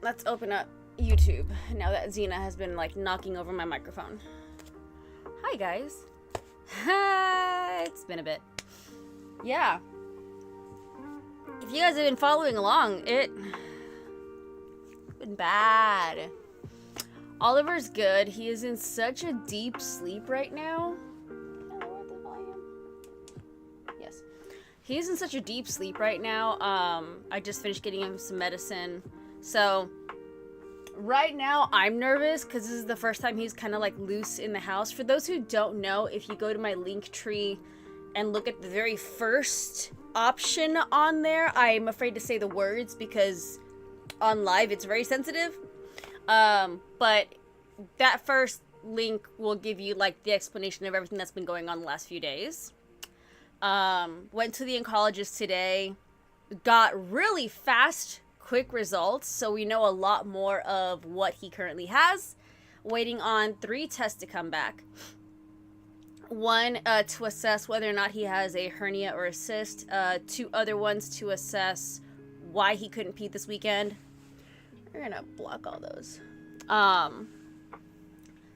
let's open up YouTube now that Xena has been like knocking over my microphone. Hi guys. It's been a bit. Yeah. If you guys have been following along, it's been bad. Oliver's good. He is in such a deep sleep right now. Can I lower the volume? Yes. He's in such a deep sleep right now. I just finished getting him some medicine. So right now I'm nervous because this is the first time he's kind of like loose in the house. For those who don't know, if you go to my link tree and look at the very first option on there, I'm afraid to say the words because on live it's very sensitive. But that first link will give you like the explanation of everything that's been going on the last few days. Went to the oncologist today, got really fast, quick results, so we know a lot more of what he currently has. Waiting on 3 tests to come back. 1 to assess whether or not he has a hernia or a cyst. 2 other ones to assess why he couldn't pee this weekend. We're gonna block all those.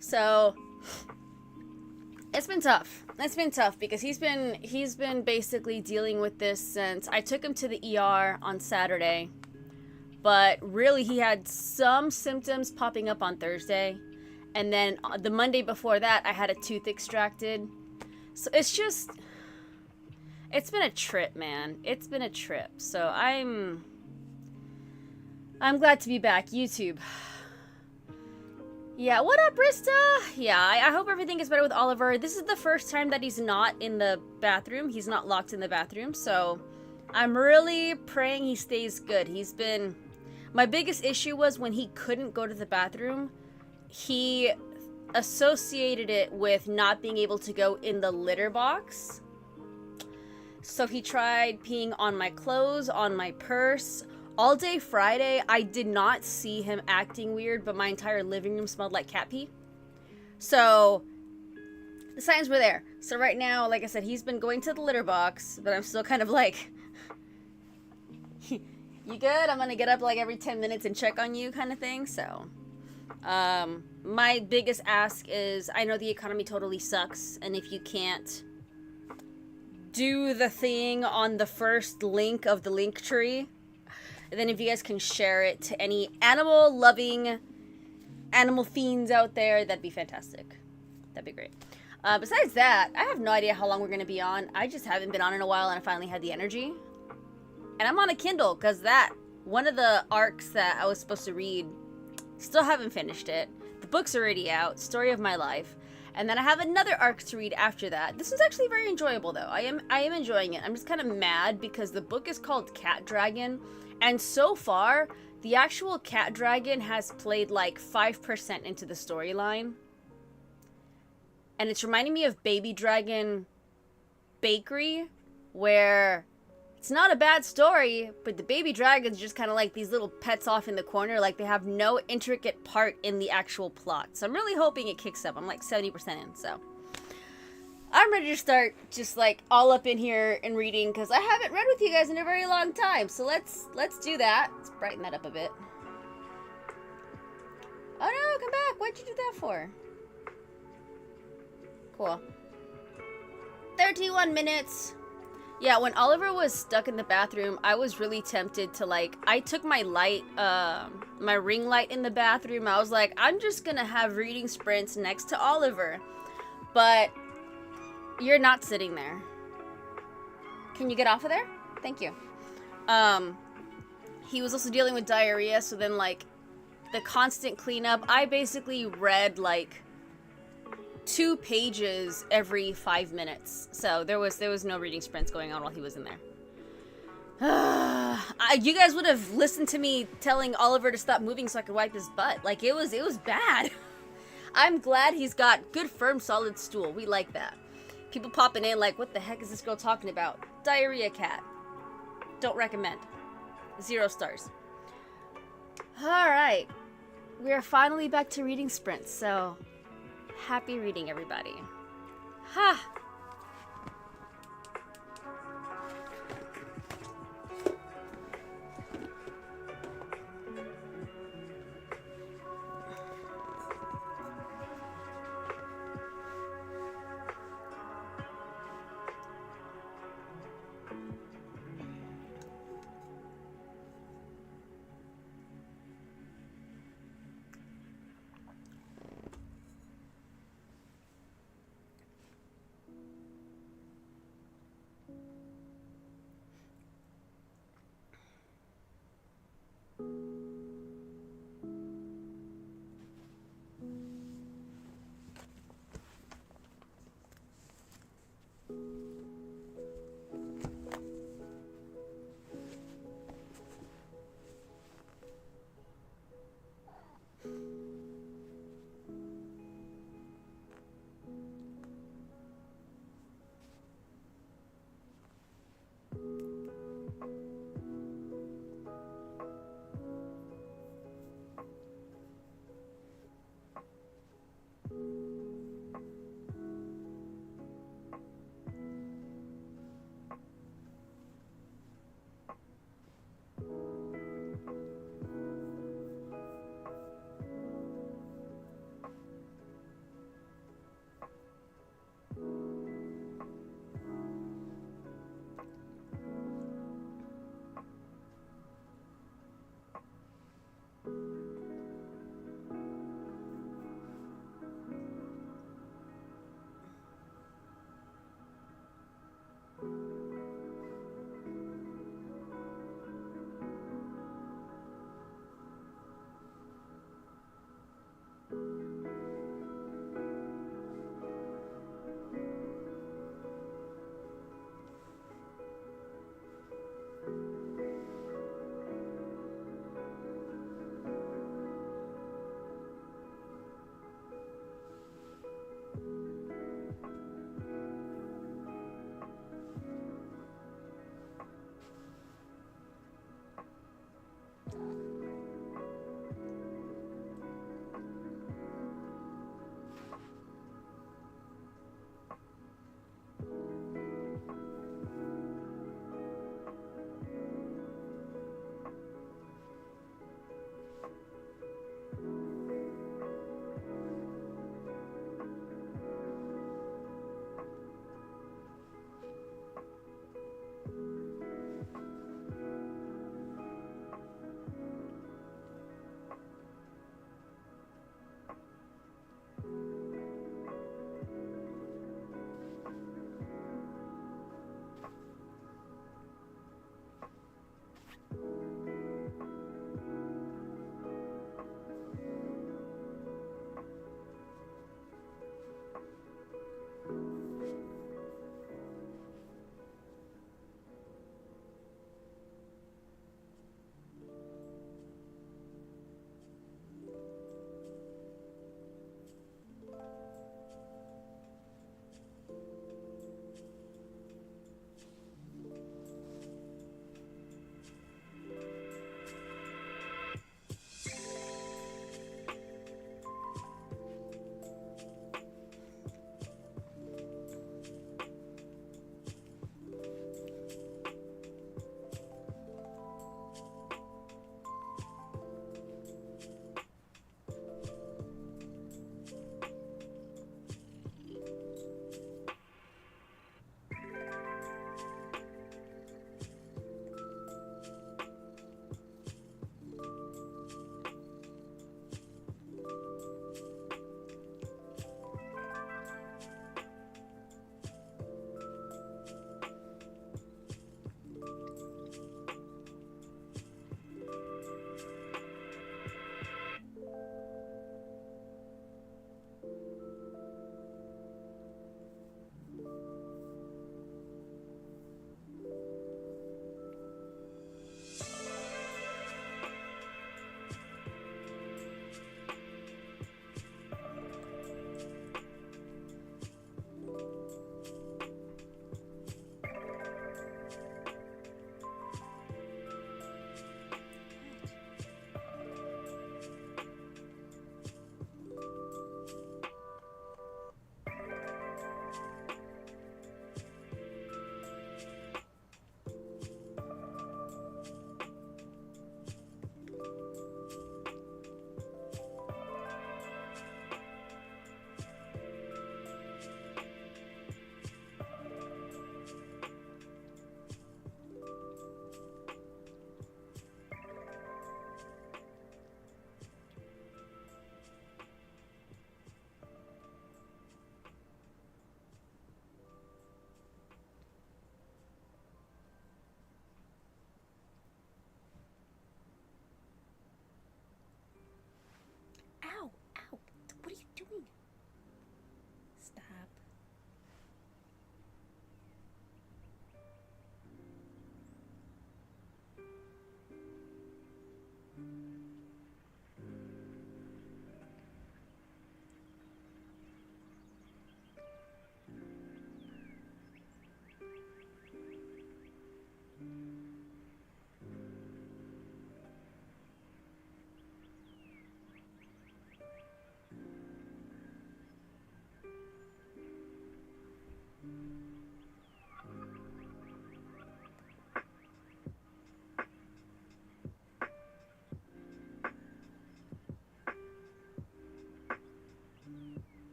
So it's been tough. It's been tough because he's been basically dealing with this since I took him to the ER on Saturday. But really he had some symptoms popping up on Thursday. And then the Monday before that I had a tooth extracted. So it's been a trip, man. It's been a trip. So I'm glad to be back. YouTube. Yeah, what up, Rista? Yeah, I hope everything is better with Oliver. This is the first time that he's not in the bathroom. He's not locked in the bathroom, so I'm really praying he stays good. My biggest issue was when he couldn't go to the bathroom, he associated it with not being able to go in the litter box. So he tried peeing on my clothes, on my purse. All day Friday, I did not see him acting weird, but my entire living room smelled like cat pee. So, the signs were there. So right now, like I said, he's been going to the litter box, but I'm still kind of like, you good? I'm gonna get up like every 10 minutes and check on you kind of thing, so. My biggest ask is, I know the economy totally sucks, and if you can't do the thing on the first link of the link tree, and then if you guys can share it to any animal-loving animal fiends out there, that'd be fantastic. That'd be great. Besides that, I have no idea how long we're going to be on. I just haven't been on in a while, and I finally had the energy. And I'm on a Kindle, because one of the arcs that I was supposed to read, still haven't finished it. The book's already out, Story of My Life. And then I have another arc to read after that. This was actually very enjoyable, though. I am enjoying it. I'm just kind of mad, because the book is called Cat Dragon. And so far, the actual cat dragon has played like 5% into the storyline. And it's reminding me of Baby Dragon Bakery, where it's not a bad story, but the baby dragons just kind of like these little pets off in the corner, like they have no intricate part in the actual plot. So I'm really hoping it kicks up. I'm like 70% in, so. I'm ready to start just like all up in here and reading because I haven't read with you guys in a very long time. So let's do that. Let's brighten that up a bit. Oh no, come back. What'd you do that for? Cool. 31 minutes. Yeah, when Oliver was stuck in the bathroom, I was really tempted to like, I took my light, my ring light in the bathroom. I was like, I'm just gonna have reading sprints next to Oliver. But you're not sitting there. Can you get off of there? Thank you. He was also dealing with diarrhea, so then like the constant cleanup, I basically read like 2 pages every 5 minutes. So there was no reading sprints going on while he was in there. You guys would have listened to me telling Oliver to stop moving so I could wipe his butt. Like it was bad. I'm glad he's got good, firm, solid stool. We like that. People popping in like, what the heck is this girl talking about? Diarrhea cat. Don't recommend. 0 stars. Alright. We are finally back to reading sprints, so happy reading, everybody. Ha!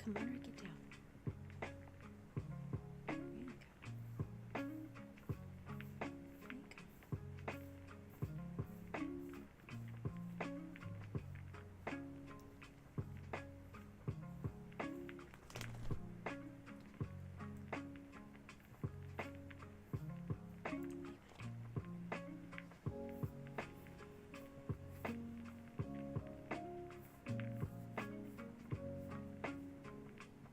Come on, or get down. There you go. There you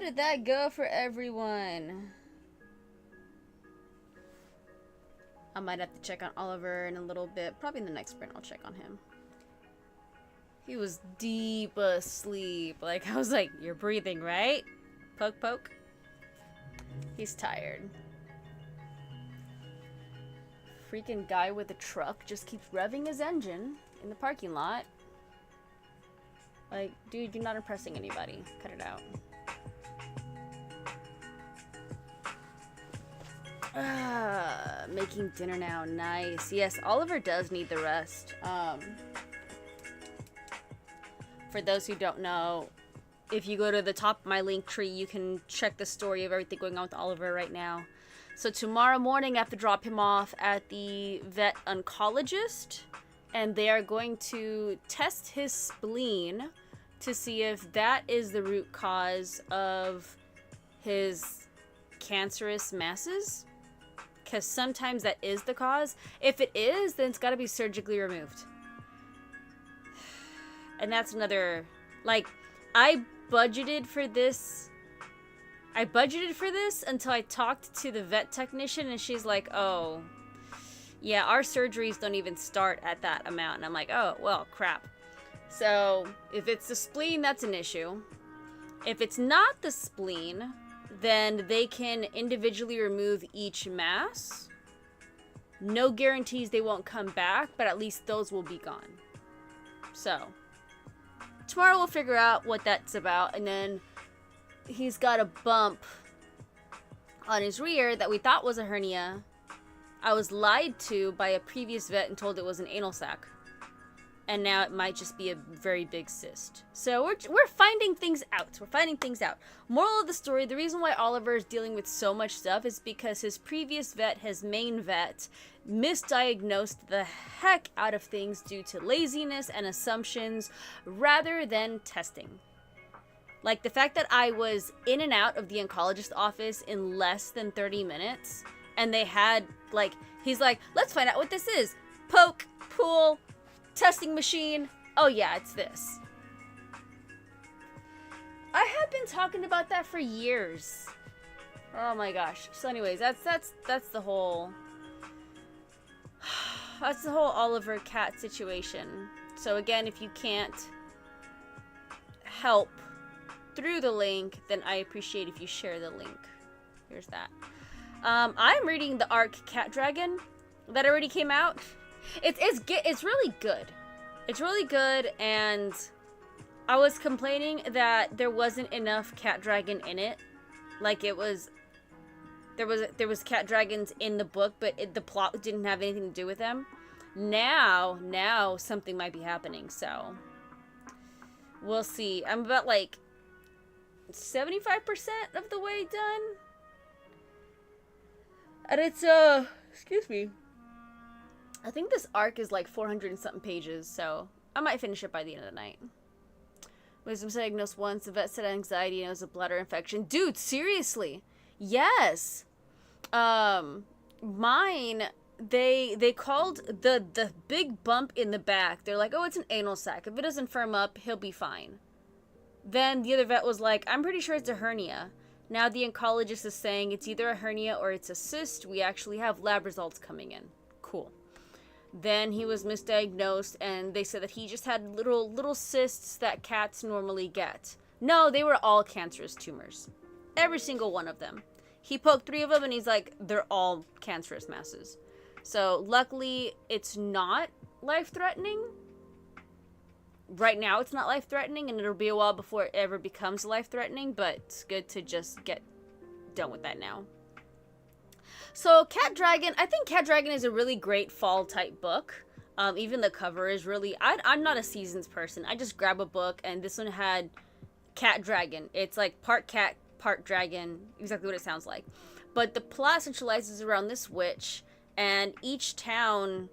did that go for everyone? I might have to check on Oliver in a little bit. Probably in the next sprint I'll check on him. He was deep asleep. Like, I was like, you're breathing, right? Poke, poke. He's tired. Freaking guy with the truck just keeps revving his engine in the parking lot. Like, dude, you're not impressing anybody. Cut it out. Making dinner now. Nice. Yes, Oliver does need the rest. For those who don't know, if you go to the top of my link tree, you can check the story of everything going on with Oliver right now. So tomorrow morning I have to drop him off at the vet oncologist, and they are going to test his spleen to see if that is the root cause of his cancerous masses. Because sometimes that is the cause. If it is, then it's got to be surgically removed. And that's another, like, I budgeted for this until I talked to the vet technician, and she's like, oh, yeah, our surgeries don't even start at that amount. And I'm like, oh, well, crap. So if it's the spleen, that's an issue. If it's not the spleen, then they can individually remove each mass. No guarantees they won't come back, but at least those will be gone. So tomorrow we'll figure out what that's about. And then he's got a bump on his rear that we thought was a hernia. I was lied to by a previous vet and told it was an anal sac. And now it might just be a very big cyst. So we're finding things out. We're finding things out. Moral of the story, the reason why Oliver is dealing with so much stuff is because his previous vet, his main vet, misdiagnosed the heck out of things due to laziness and assumptions rather than testing. Like the fact that I was in and out of the oncologist office in less than 30 minutes, and they had, like, he's like, let's find out what this is. Poke, pull, testing machine. Oh yeah, it's this. I have been talking about that for years. Oh my gosh. So anyways, that's the whole Oliver cat situation. So again, if you can't help through the link, then I appreciate if you share the link. Here's that. I'm reading the Arc Cat Dragon that already came out. It's really good. It's really good, and I was complaining that there wasn't enough cat dragon in it. Like there was cat dragons in the book, but the plot didn't have anything to do with them. Now something might be happening, so we'll see. I'm about like 75% of the way done. And it's excuse me. I think this arc is like 400 and something pages, so I might finish it by the end of the night. Wisdom diagnosed once. The vet said anxiety and it was a bladder infection. Dude, seriously. Yes. Mine, they called the big bump in the back. They're like, oh, it's an anal sac. If it doesn't firm up, he'll be fine. Then the other vet was like, I'm pretty sure it's a hernia. Now the oncologist is saying it's either a hernia or it's a cyst. We actually have lab results coming in. Cool. Then he was misdiagnosed, and they said that he just had little cysts that cats normally get. No, they were all cancerous tumors. Every single one of them. He poked 3 of them, and he's like, they're all cancerous masses. So, luckily, it's not life-threatening. Right now, it's not life-threatening, and it'll be a while before it ever becomes life-threatening, but it's good to just get done with that now. So, Cat Dragon, I think Cat Dragon is a really great fall-type book. Even the cover is really... I'm not a seasons person. I just grab a book, and this one had Cat Dragon. It's like part cat, part dragon. Exactly what it sounds like. But the plot centralizes around this witch, and each town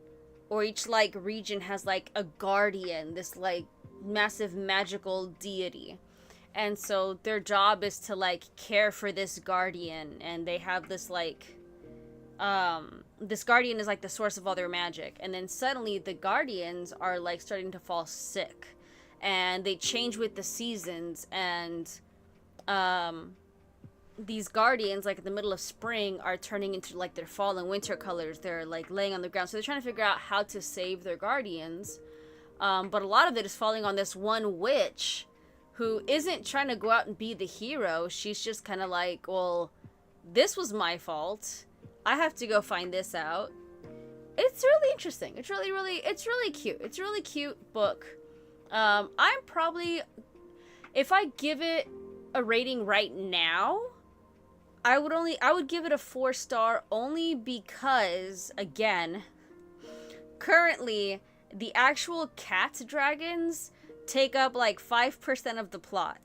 or each, like, region has, like, a guardian. This, like, massive magical deity. And so their job is to, like, care for this guardian. And they have this, like... this guardian is like the source of all their magic, and then suddenly the guardians are like starting to fall sick, and they change with the seasons, and these guardians, like in the middle of spring, are turning into like their fall and winter colors. They're like laying on the ground, so they're trying to figure out how to save their guardians. But a lot of it is falling on this one witch who isn't trying to go out and be the hero. She's just kind of like, well, this was my fault. I have to go find this out. It's really interesting. It's really cute. It's a really cute book. I'm probably, if I give it a rating right now, I would give it a 4-star only because, again, currently the actual cat dragons take up like 5% of the plot.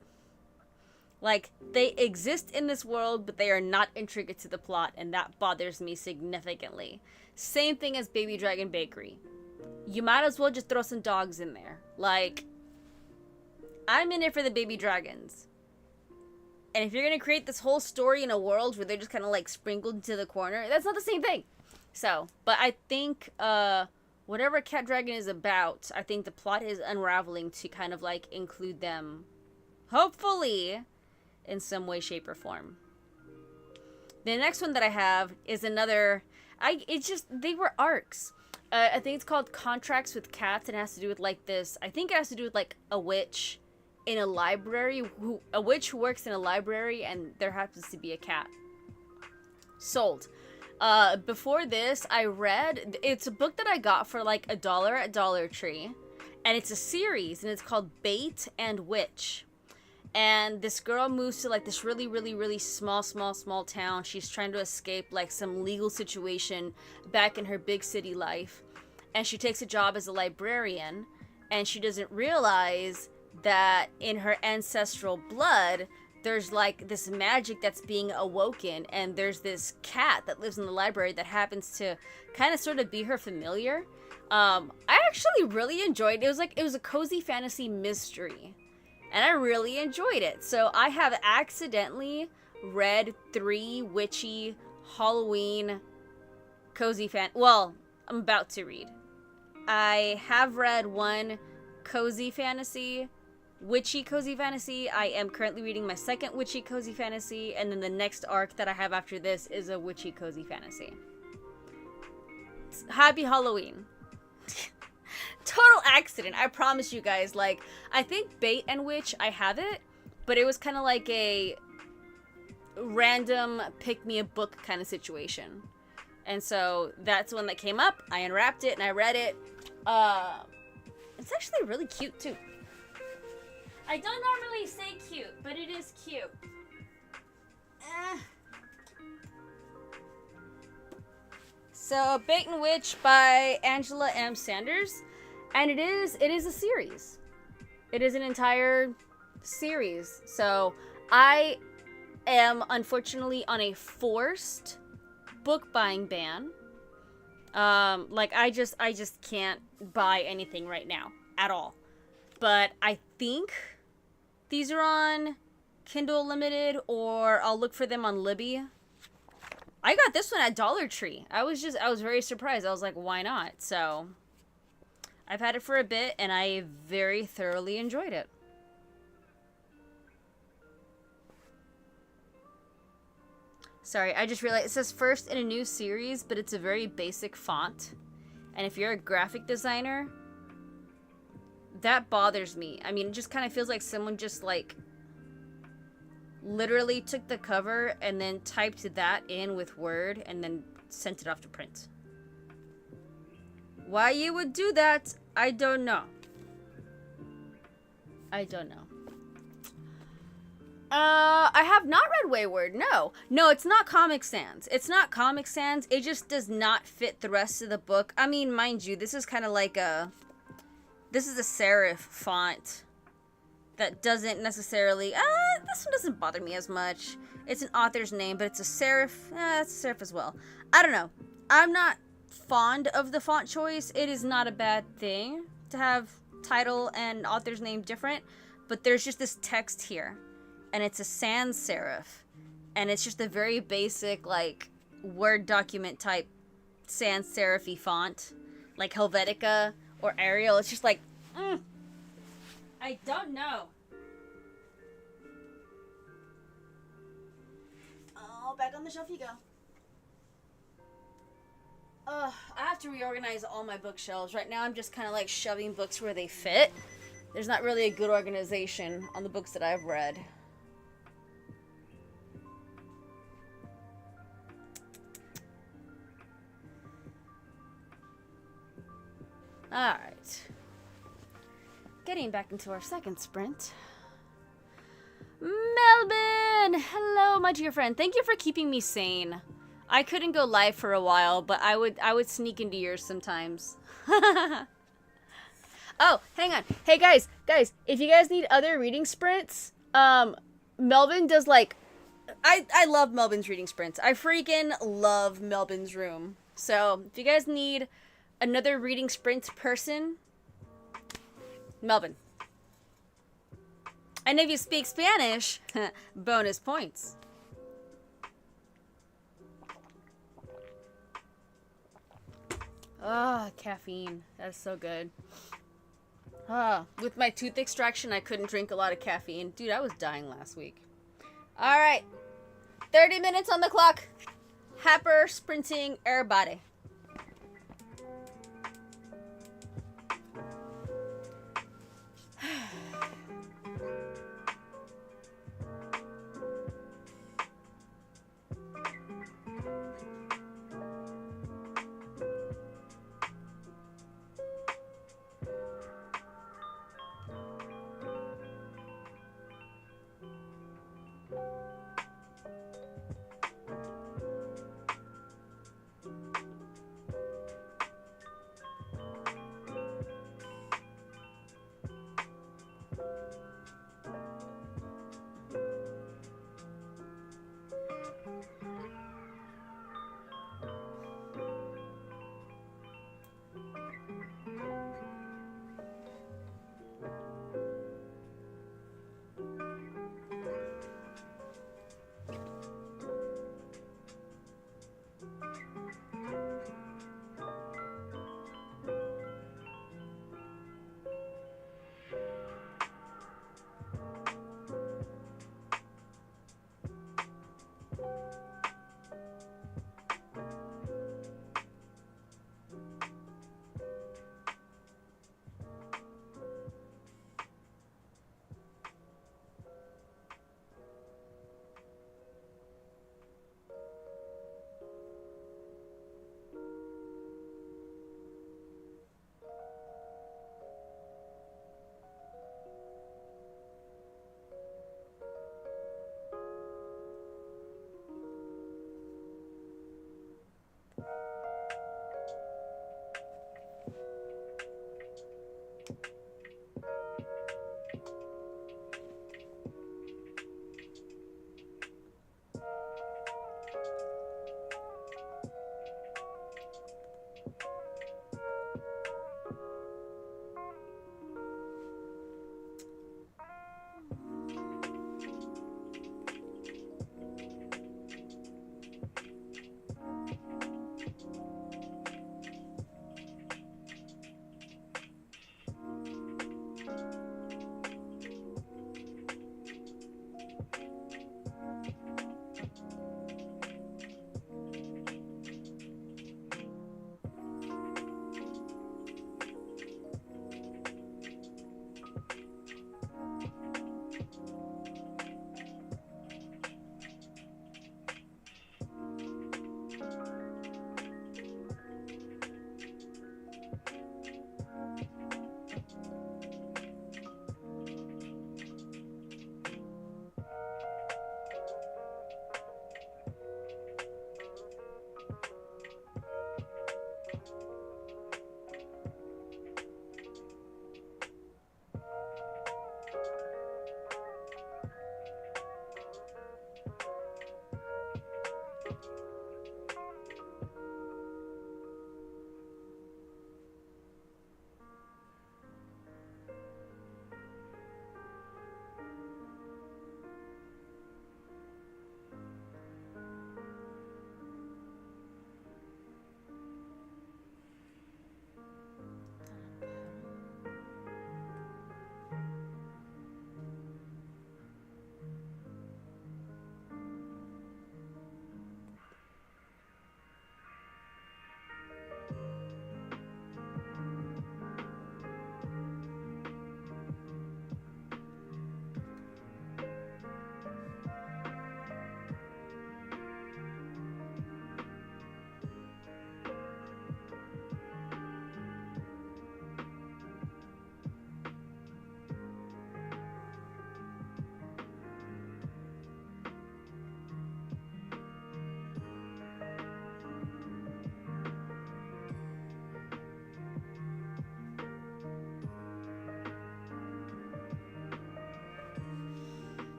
Like, they exist in this world, but they are not intricate to the plot, and that bothers me significantly. Same thing as Baby Dragon Bakery. You might as well just throw some dogs in there. Like, I'm in it for the baby dragons. And if you're gonna create this whole story in a world where they're just kind of like sprinkled into the corner, that's not the same thing. So, but I think, whatever Cat Dragon is about, I think the plot is unraveling to kind of like include them, hopefully, in some way, shape, or form. The next one that I have is another, they were arcs. I think it's called Contracts with Cats, and it has to do with like this, I think it has to do with like a witch in a library, a witch who works in a library, and there happens to be a cat. Sold. Before this, I read, it's a book that I got for like $1 at Dollar Tree, and it's a series, and it's called Bait and Witch. And this girl moves to like this really, really, really small town. She's trying to escape like some legal situation back in her big city life. And she takes a job as a librarian, and she doesn't realize that in her ancestral blood, there's like this magic that's being awoken, and there's this cat that lives in the library that happens to kind of sort of be her familiar. I actually really enjoyed it. It was a cozy fantasy mystery, and I really enjoyed it. So I have accidentally read 3 witchy Halloween cozy well, I'm about to read. I have read 1 cozy fantasy, witchy cozy fantasy. I am currently reading my second witchy cozy fantasy, and then the next arc that I have after this is a witchy cozy fantasy. Happy Halloween. Total accident, I promise you guys. Like, I think Bait and Witch, I have it, but it was kind of like a random pick me a book kind of situation. And so that's one that came up. I unwrapped it and I read it. It's actually really cute too. I don't normally say cute, but it is cute. So, Bait and Witch by Angela M. Sanders. And it is a series. It is an entire series. So, I am unfortunately on a forced book buying ban. Like, I just can't buy anything right now at all. But I think these are on Kindle Unlimited, or I'll look for them on Libby. I got this one at Dollar Tree. I was very surprised. I was like, why not? So, I've had it for a bit, and I very thoroughly enjoyed it. Sorry, I just realized it says first in a new series, but it's a very basic font. And if you're a graphic designer, that bothers me. I mean, it just kind of feels like someone just like literally took the cover and then typed that in with Word and then sent it off to print. Why you would do that, I don't know. I don't know. I have not read Wayward, no. No, it's not Comic Sans. It's not Comic Sans. It just does not fit the rest of the book. I mean, mind you, this is kind of like this is a serif font that doesn't necessarily, this one doesn't bother me as much. It's an author's name, but it's a serif. It's a serif as well. I don't know. I'm not fond of the font choice. It is not a bad thing to have title and author's name different, but there's just this text here, and it's a sans serif, and it's just a very basic, like, Word document type sans serif-y font, like Helvetica or Arial. It's just like, I don't know. back on the shelf you go. I have to reorganize all my bookshelves. Right now I'm just kind of like shoving books where they fit. There's not really a good organization on the books that I've read. Alright. Getting back into our second sprint. Melbourne! Hello, my dear friend. Thank you for keeping me sane. I couldn't go live for a while, but I would sneak into yours sometimes. Oh, hang on. Hey guys, if you guys need other reading sprints, Melvin does like I love Melvin's reading sprints. I freaking love Melvin's room. So, if you guys need another reading sprint person, Melvin. And if you speak Spanish, bonus points. Ah, caffeine. That's so good. With my tooth extraction, I couldn't drink a lot of caffeine. Dude, I was dying last week. Alright. 30 minutes on the clock. Happer sprinting everybody.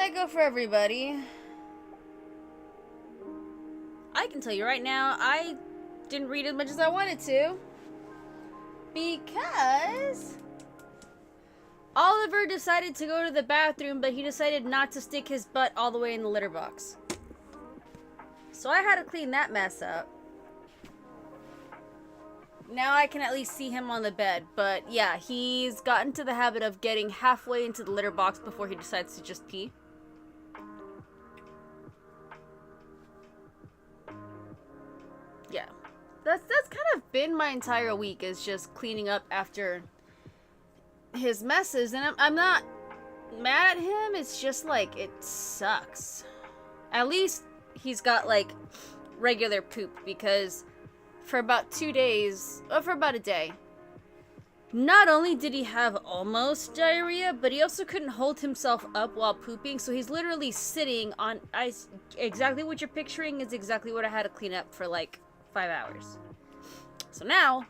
might go for everybody. I can tell you right now, I didn't read as much as I wanted to. Because Oliver decided to go to the bathroom, but he decided not to stick his butt all the way in the litter box. So I had to clean that mess up. Now I can at least see him on the bed. But yeah, he's gotten to the habit of getting halfway into the litter box before he decides to just pee. Yeah. That's kind of been my entire week, is just cleaning up after his messes. And I'm not mad at him. It's just like, it sucks. At least he's got like regular poop, because for about 2 days, or for about a day, not only did he have almost diarrhea, but he also couldn't hold himself up while pooping. So he's literally sitting on ice. Exactly what you're picturing is exactly what I had to clean up for like 5 hours. So now,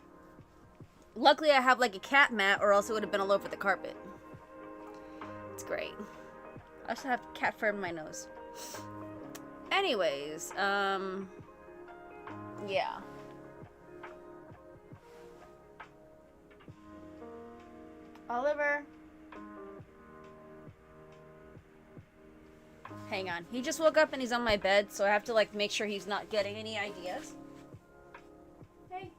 luckily I have like a cat mat, or else it would have been all over the carpet. It's great. I also have cat fur in my nose. Anyways, yeah. Oliver. Hang on. He just woke up and he's on my bed, so I have to like make sure he's not getting any ideas. Hey.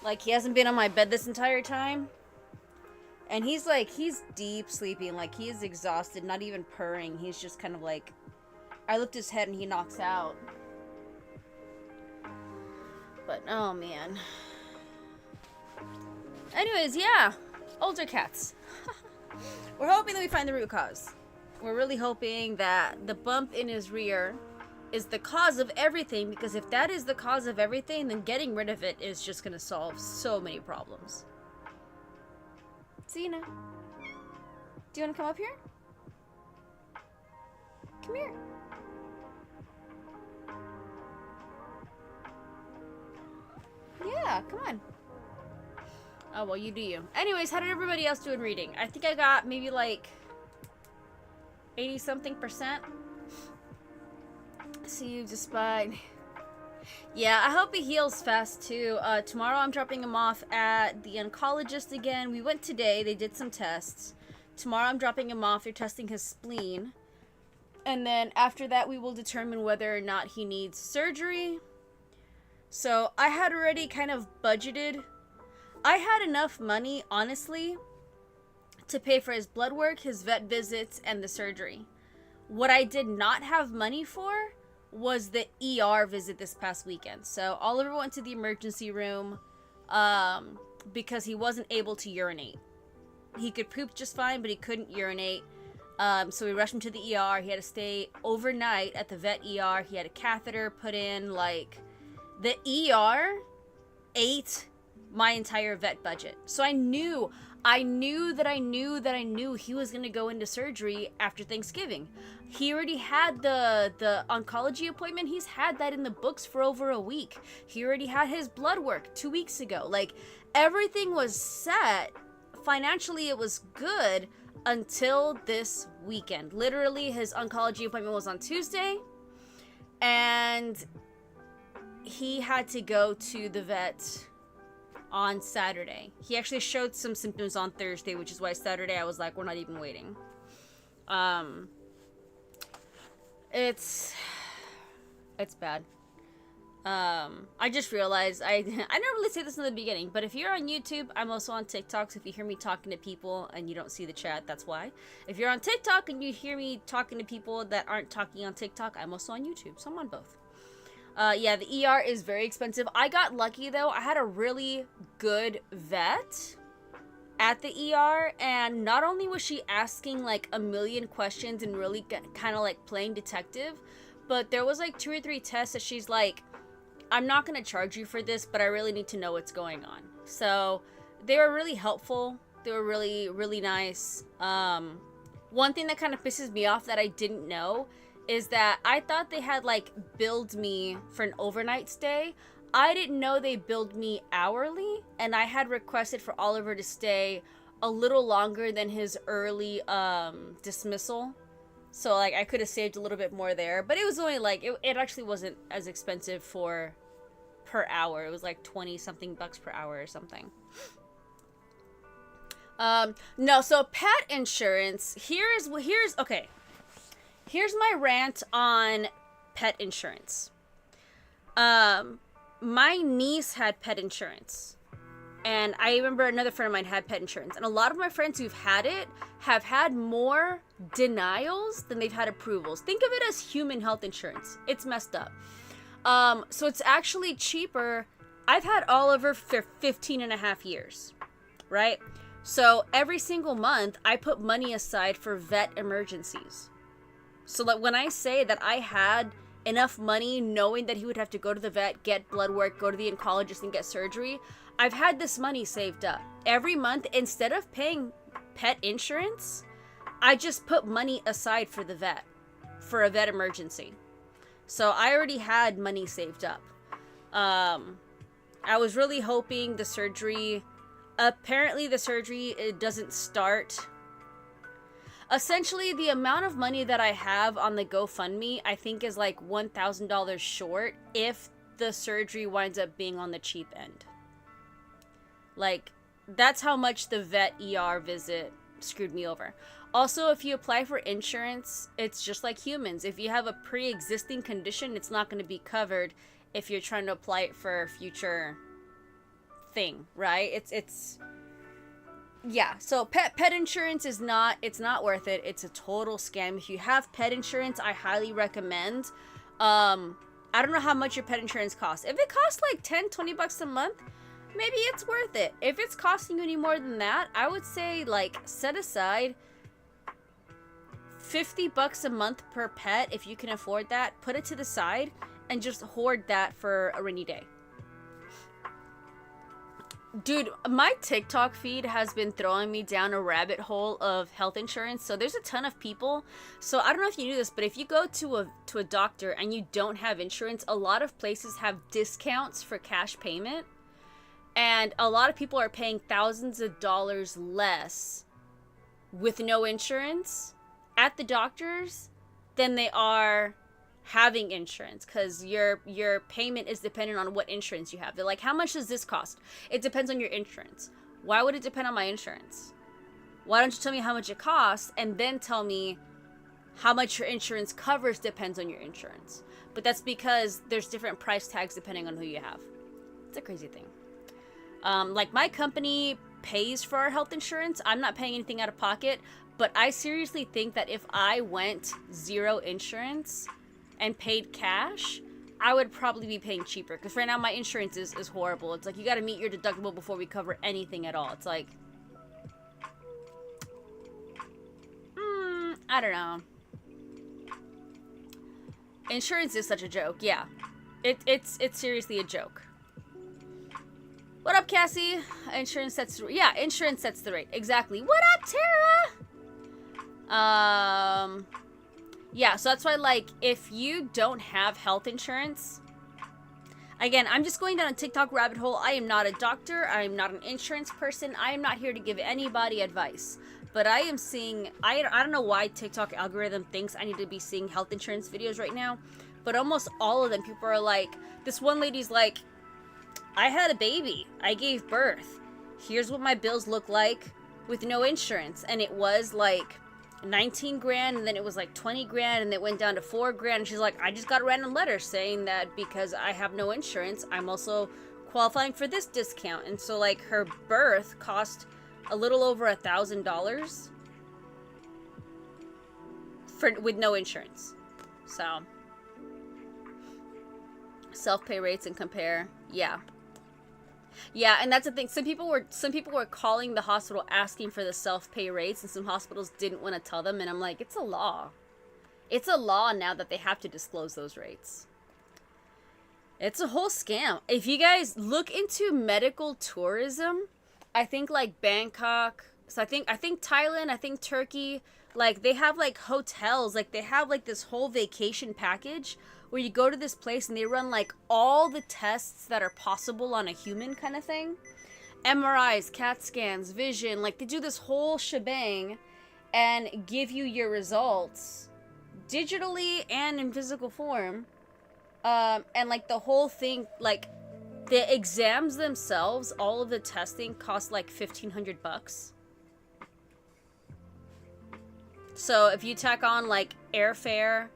Like, he hasn't been on my bed this entire time. And he's like, he's deep sleeping. Like, he is exhausted, not even purring. He's just kind of like, I lift his head and he knocks out. But, oh man. Anyways, yeah. Older cats. We're hoping that we find the root cause. We're really hoping that the bump in his rear is the cause of everything, because if that is the cause of everything, then getting rid of it is just gonna solve so many problems. Zena, do you want to come up here? Come here. Yeah, come on. Oh, well, you do you. Anyways, how did everybody else do in reading? I think I got maybe like 80-something%. See you despite. Yeah, I hope he heals fast too. Tomorrow I'm dropping him off at the oncologist again. We went today, they did some tests. Tomorrow I'm dropping him off, they're testing his spleen. And then after that we will determine whether or not he needs surgery. So I had already kind of budgeted. I had enough money, honestly, to pay for his blood work, his vet visits, and the surgery. What I did not have money for was the ER visit this past weekend. So Oliver went to the emergency room because he wasn't able to urinate. He could poop just fine, but he couldn't urinate. So we rushed him to the ER. He had to stay overnight at the vet ER. He had a catheter put in. Like, the ER ate my entire vet budget. So I knew he was going to go into surgery after Thanksgiving. He already had the oncology appointment. He's had that in the books for over a week. He already had his blood work 2 weeks ago. Like, everything was set. Financially, it was good until this weekend. Literally, his oncology appointment was on Tuesday, and he had to go to the vet on Saturday. He actually showed some symptoms on Thursday, which is why Saturday I was like, we're not even waiting. It's bad. I just realized I didn't really say this in the beginning, but if you're on YouTube, I'm also on TikTok. So if you hear me talking to people and you don't see the chat, that's why. If you're on TikTok and you hear me talking to people that aren't talking on TikTok, I'm also on YouTube. So I'm on both. Yeah, the ER is very expensive. I got lucky though. I had a really good vet at the ER, and not only was she asking like a million questions and really kind of like playing detective, but there was like 2 or 3 tests that she's like, I'm not going to charge you for this, but I really need to know what's going on. So they were really helpful. They were really, really nice. One thing that kind of pisses me off that I didn't know is that I thought they had like billed me for an overnight stay. I didn't know they billed me hourly, and I had requested for Oliver to stay a little longer than his early dismissal. So like I could have saved a little bit more there, but it was only like it actually wasn't as expensive for per hour. It was like 20 something bucks per hour or something. No, so pet insurance, here's okay. Here's my rant on pet insurance. My niece had pet insurance. And I remember another friend of mine had pet insurance. And a lot of my friends who've had it have had more denials than they've had approvals. Think of it as human health insurance. It's messed up. So it's actually cheaper. I've had Oliver for 15 and a half years, right? So every single month, I put money aside for vet emergencies. So that when I say that I had enough money knowing that he would have to go to the vet, get blood work, go to the oncologist, and get surgery, I've had this money saved up. Every month, instead of paying pet insurance, I just put money aside for the vet, for a vet emergency. So I already had money saved up. I was really hoping the surgery... Apparently the surgery, it doesn't start. Essentially, the amount of money that I have on the GoFundMe, I think is like $1,000 short if the surgery winds up being on the cheap end. Like, that's how much the vet ER visit screwed me over. Also, if you apply for insurance, it's just like humans. If you have a pre-existing condition, it's not going to be covered if you're trying to apply it for a future thing, right? It's yeah, so pet insurance is not, it's not worth it. It's a total scam. If you have pet insurance, I highly recommend. I don't know how much your pet insurance costs. If it costs like 10-20 bucks a month, maybe it's worth it. If it's costing you any more than that, I would say like set aside 50 bucks a month per pet if you can afford that. Put it to the side and just hoard that for a rainy day. Dude, my TikTok feed has been throwing me down a rabbit hole of health insurance. So there's a ton of people. So I don't know if you knew this, but if you go to a doctor and you don't have insurance, a lot of places have discounts for cash payment. And a lot of people are paying thousands of dollars less with no insurance at the doctors than they are having insurance, because your payment is dependent on what insurance you have. They're like, how much does this cost? It depends on your insurance. Why would it depend on my insurance? Why don't you tell me how much it costs and then tell me how much your insurance covers depends on your insurance? But that's because there's different price tags depending on who you have. It's a crazy thing. Like my company pays for our health insurance. I'm not paying anything out of pocket, but I seriously think that if I went zero insurance and paid cash, I would probably be paying cheaper. Because right now my insurance is horrible. It's like you got to meet your deductible before we cover anything at all. It's like, I don't know. Insurance is such a joke. Yeah, it's seriously a joke. What up, Cassie? Insurance sets the rate. Exactly. What up, Tara? Yeah, so that's why, like, if you don't have health insurance, again, I'm just going down a TikTok rabbit hole. I am not a doctor. I am not an insurance person. I am not here to give anybody advice. But I am seeing, I don't know why TikTok algorithm thinks I need to be seeing health insurance videos right now, but almost all of them, people are like, this one lady's like, I had a baby. I gave birth. Here's what my bills look like with no insurance. And it was like 19 grand, and then it was like 20 grand, and it went down to 4 grand. And she's like, I just got a random letter saying that because I have no insurance, I'm also qualifying for this discount. And so like her birth cost a little over $1,000 with no insurance. So self-pay rates and compare. Yeah, and that's the thing. Some people were calling the hospital asking for the self-pay rates, and some hospitals didn't want to tell them, and I'm like, it's a law. It's a law now that they have to disclose those rates. It's a whole scam. If you guys look into medical tourism, I think like Bangkok, So I think Thailand, I think Turkey, like they have like hotels, like they have like this whole vacation package where you go to this place and they run like all the tests that are possible on a human kind of thing. MRIs, CAT scans, vision, like they do this whole shebang and give you your results digitally and in physical form. And like the whole thing, like the exams themselves, all of the testing cost like $1,500. So if you tack on like airfare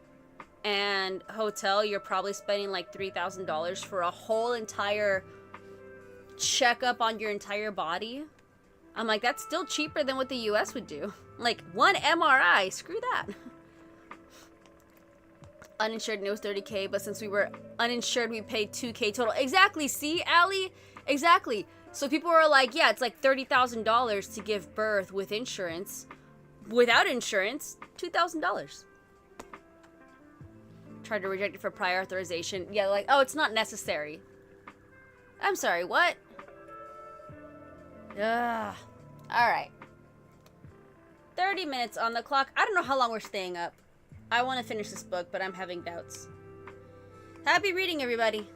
and hotel, you're probably spending like $3,000 for a whole entire checkup on your entire body. I'm like, that's still cheaper than what the US would do. Like one MRI, screw that. Uninsured, and it was $30K, but since we were uninsured, we paid $2K total. Exactly, see, Allie? Exactly. So people were like, yeah, it's like $30,000 to give birth with insurance. Without insurance, $2,000. Tried to reject it for prior authorization. Yeah, like, oh, it's not necessary. I'm sorry, what? Ugh. Alright. 30 minutes on the clock. I don't know how long we're staying up. I want to finish this book, but I'm having doubts. Happy reading, everybody.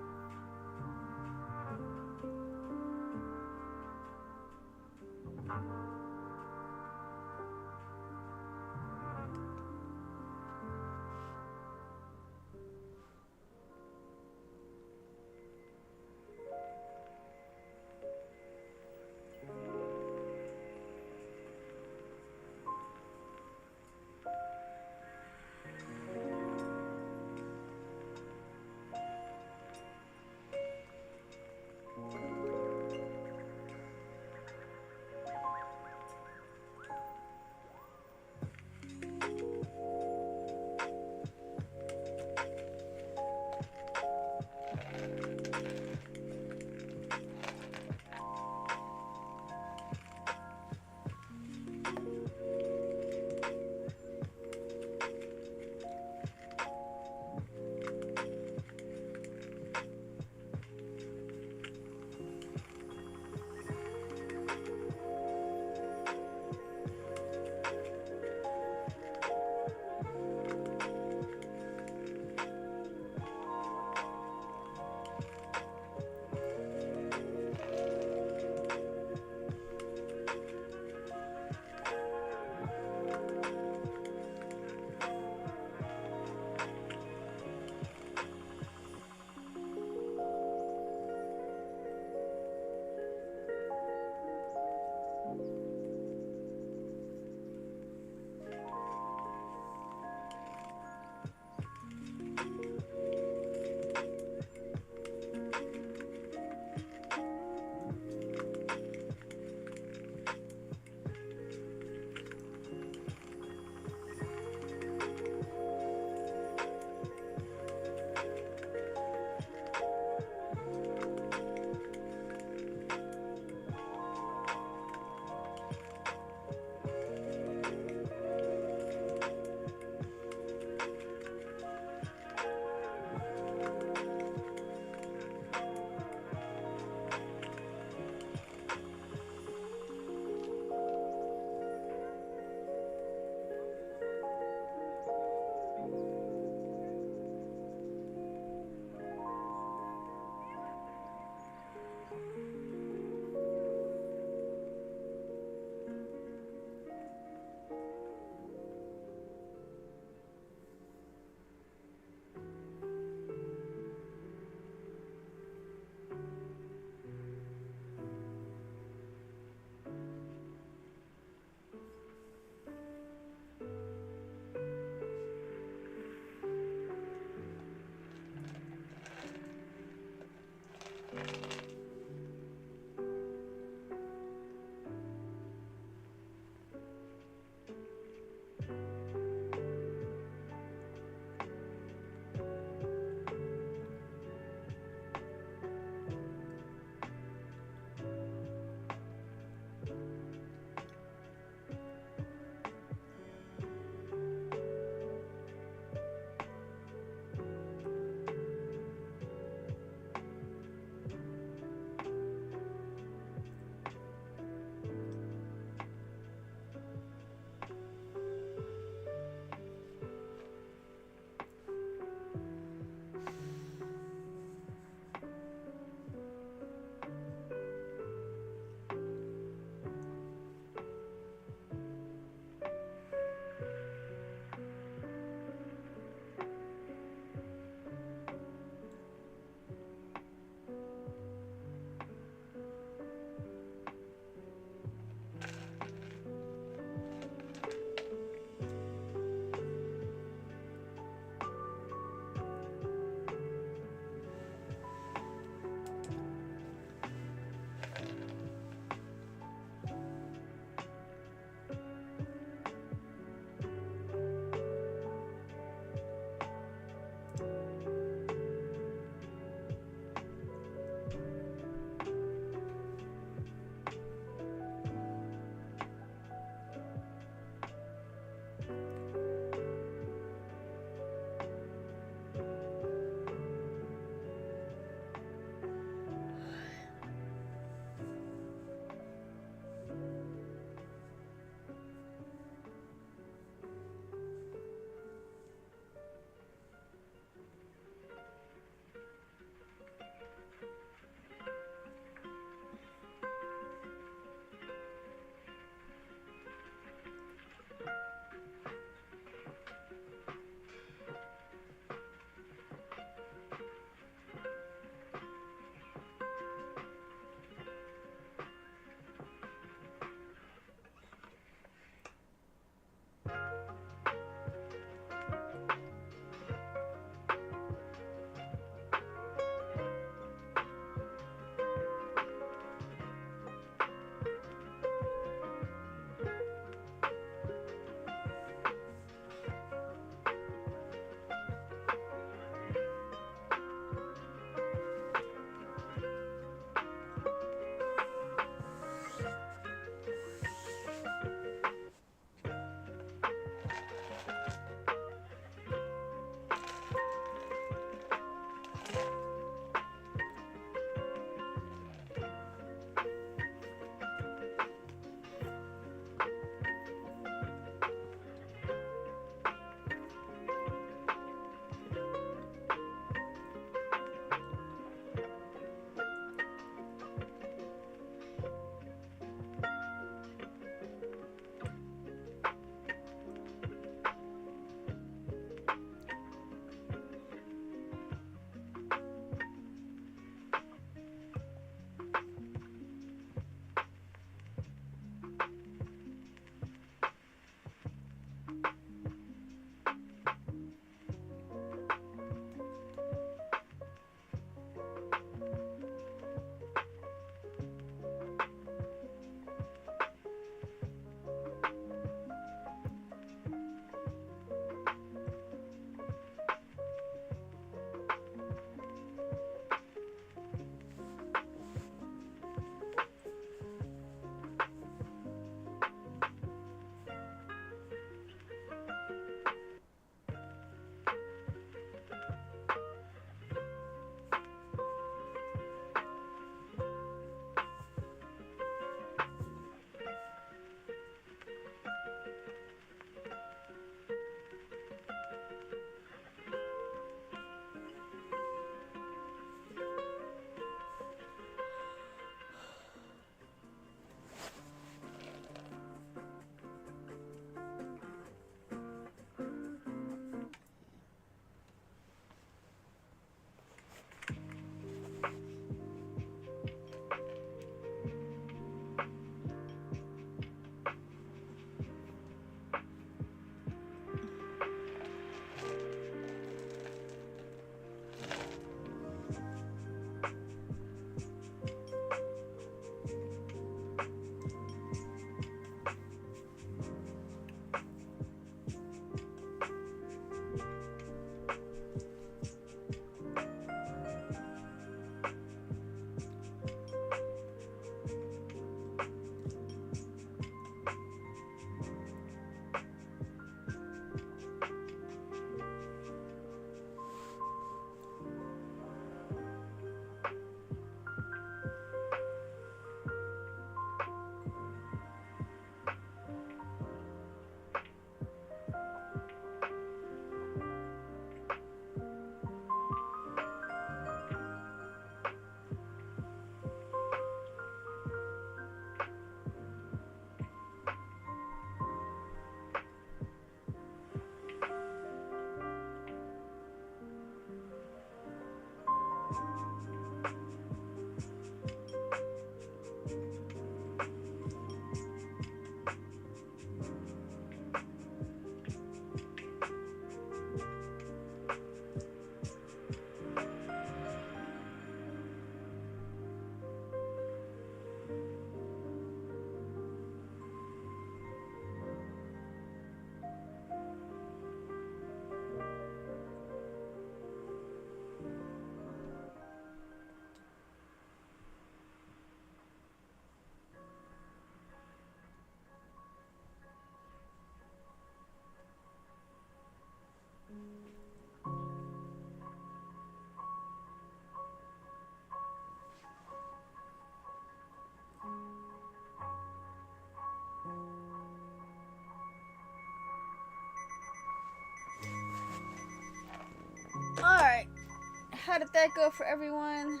how did that go for everyone?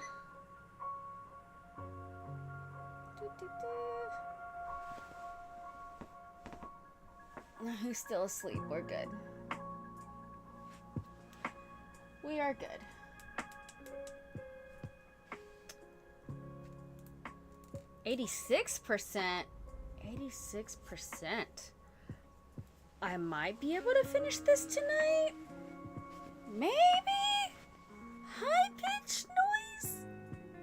Who's still asleep? We're good. We are good. %86%. 86%. I might be able to finish this tonight. Maybe? High-pitched noise?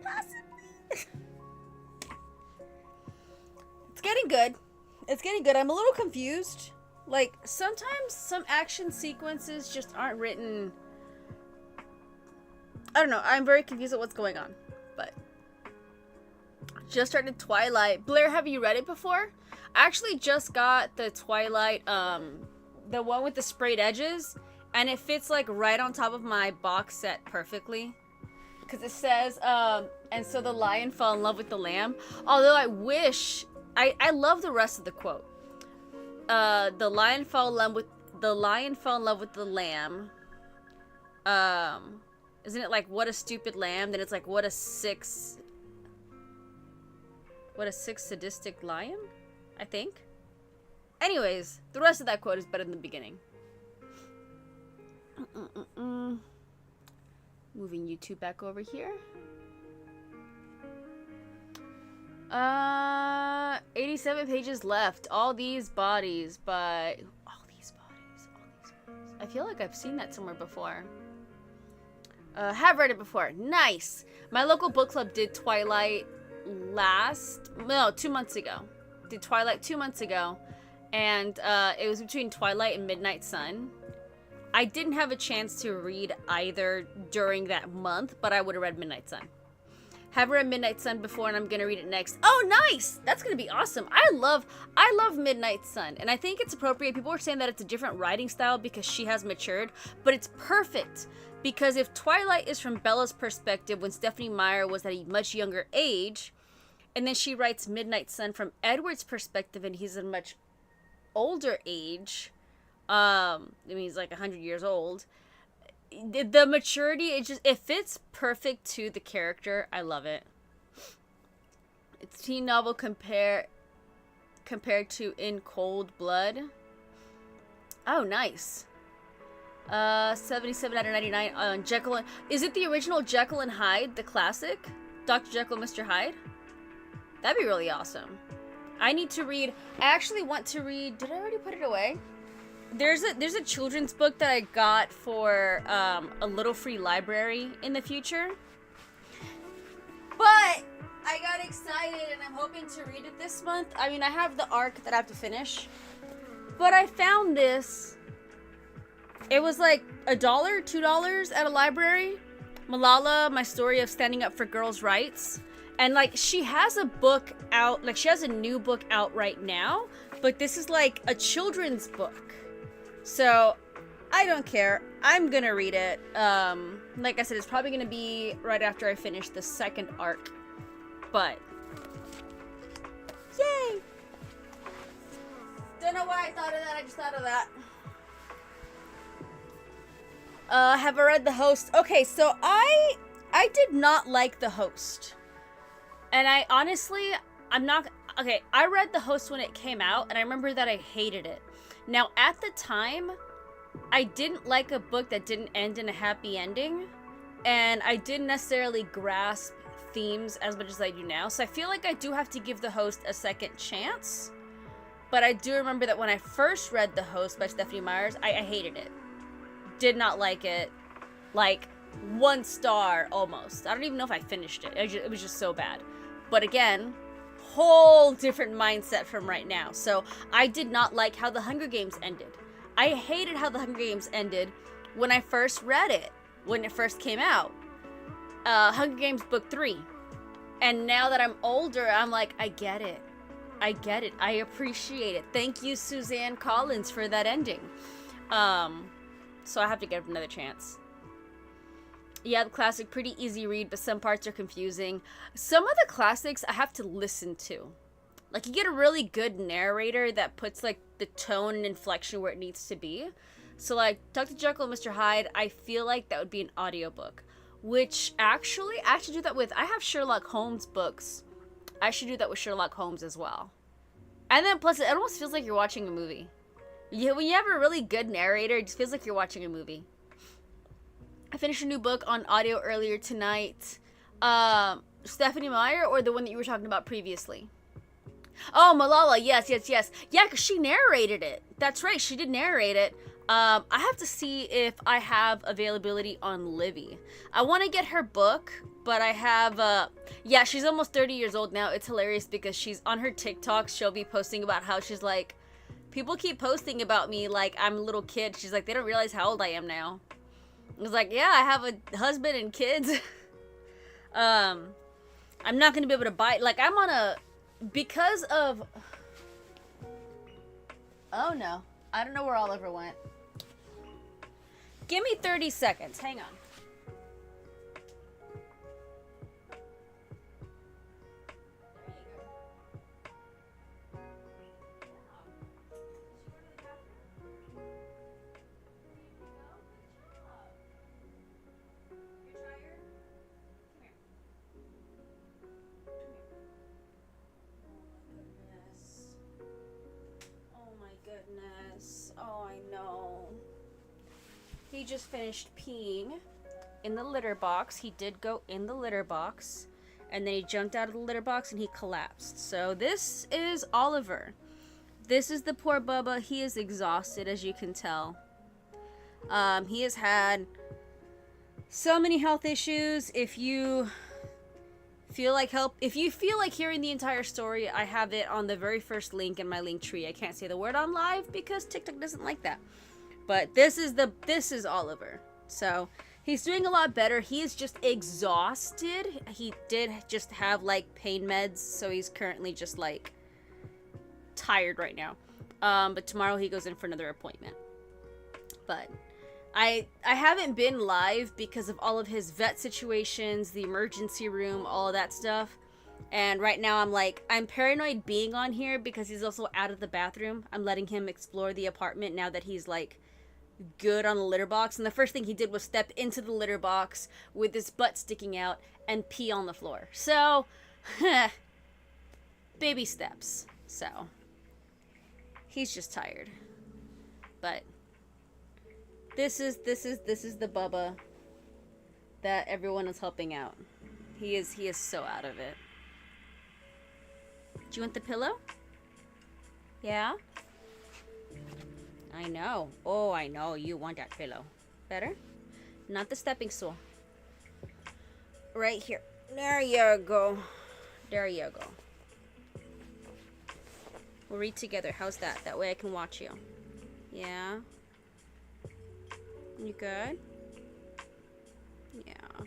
Possibly? It's getting good. It's getting good. I'm a little confused. Like, sometimes some action sequences just aren't written. I don't know. I'm very confused at what's going on. But just started Twilight. Blair, have you read it before? I actually just got the Twilight, the one with the sprayed edges, and it fits like right on top of my box set perfectly. Because it says, and so the lion fell in love with the lamb. Although I wish, I love the rest of the quote. The lion fell in love with the lamb. Isn't it like, what a stupid lamb? Then it's like, what a sick sadistic lion? I think. Anyways, the rest of that quote is better than the beginning. Moving YouTube back over here. 87 pages left. All these bodies by... All these bodies. I feel like I've seen that somewhere before. Have read it before. Nice. My local book club did Twilight 2 months ago. Did Twilight 2 months ago. And it was between Twilight and Midnight Sun. I didn't have a chance to read either during that month, but I would have read Midnight Sun. Have read Midnight Sun before, and I'm gonna read it next. Oh, nice! That's gonna be awesome. I love Midnight Sun, and I think it's appropriate. People were saying that it's a different writing style because she has matured, but it's perfect because if Twilight is from Bella's perspective when Stephanie Meyer was at a much younger age, and then she writes Midnight Sun from Edward's perspective, and he's a much older age. I mean, he's like 100 years old. The maturity, it fits perfect to the character. I love it. It's teen novel compared to In Cold Blood. Oh, nice. 77 out of 99 on Jekyll and... Is it the original Jekyll and Hyde, the classic? Dr. Jekyll and Mr. Hyde? That'd be really awesome. I need to read... I actually want to read... Did I already put it away? There's a children's book that I got for a little free library in the future. But I got excited and I'm hoping to read it this month. I mean, I have the arc that I have to finish. But I found this. It was like $1, $2 at a library. Malala, My Story of Standing Up for Girls' Rights. And like, she has a book out, like she has a new book out right now. But this is like a children's book. So, I don't care. I'm gonna read it. Like I said, it's probably gonna be right after I finish the second arc. But, yay! Don't know why I thought of that, I just thought of that. Have I read The Host? Okay, so I did not like The Host. And I honestly, I read The Host when it came out, and I remember that I hated it. Now, at the time, I didn't like a book that didn't end in a happy ending, and I didn't necessarily grasp themes as much as I do now, so I feel like I do have to give The Host a second chance, but I do remember that when I first read The Host by Stephanie Meyers, I hated it. Did not like it. Like, 1 star, almost. I don't even know if I finished it. It was just so bad. But again... whole different mindset from right now. So I did not like how The Hunger Games ended. I hated how The Hunger Games ended when I first read it, when it first came out. Hunger Games book 3. And now that I'm older, I'm like, I get it. I get it. I appreciate it. Thank you, Suzanne Collins, for that ending. So I have to give it another chance. Yeah, the classic, pretty easy read, but some parts are confusing. Some of the classics I have to listen to. Like, you get a really good narrator that puts, like, the tone and inflection where it needs to be. So, like, Dr. Jekyll and Mr. Hyde, I feel like that would be an audiobook. Which I should do that with, I have Sherlock Holmes books. I should do that with Sherlock Holmes as well. And then plus, it almost feels like you're watching a movie. Yeah, when you have a really good narrator, it just feels like you're watching a movie. I finished a new book on audio earlier tonight. Stephanie Meyer, or the one that you were talking about previously? Oh, Malala, yes. Yeah, because she narrated it. That's right, she did narrate it. I have to see if I have availability on Libby. I want to get her book, but I have, yeah, she's almost 30 years old now. It's hilarious because she's on her TikToks. She'll be posting about how she's like, people keep posting about me like I'm a little kid. She's like, they don't realize how old I am now. I was like, yeah, I have a husband and kids. I'm not going to be able to buy, like, I'm on a, because of, oh no, I don't know where Oliver went. Give me 30 seconds. Hang on. Goodness. Oh, I know. He just finished peeing in the litter box. He did go in the litter box, and then he jumped out of the litter box and he collapsed. So this is Oliver. This is the poor Bubba. He is exhausted, as you can tell. He has had so many health issues. If you feel like hearing the entire story, I have it on the very first link in my link tree. I can't say the word on live because TikTok doesn't like that. But this is Oliver. So he's doing a lot better. He is just exhausted. He did just have like pain meds, so he's currently just like tired right now. But tomorrow he goes in for another appointment. But I haven't been live because of all of his vet situations, the emergency room, all of that stuff. And right now I'm paranoid being on here because he's also out of the bathroom. I'm letting him explore the apartment now that he's like good on the litter box. And the first thing he did was step into the litter box with his butt sticking out and pee on the floor. So, baby steps. So, he's just tired. But This is the Bubba that everyone is helping out. He is so out of it. Do you want the pillow? Yeah? I know. Oh, I know. You want that pillow. Better? Not the stepping stool. Right here. There you go. There you go. We'll read together. How's that? That way I can watch you. Yeah? You good? Yeah.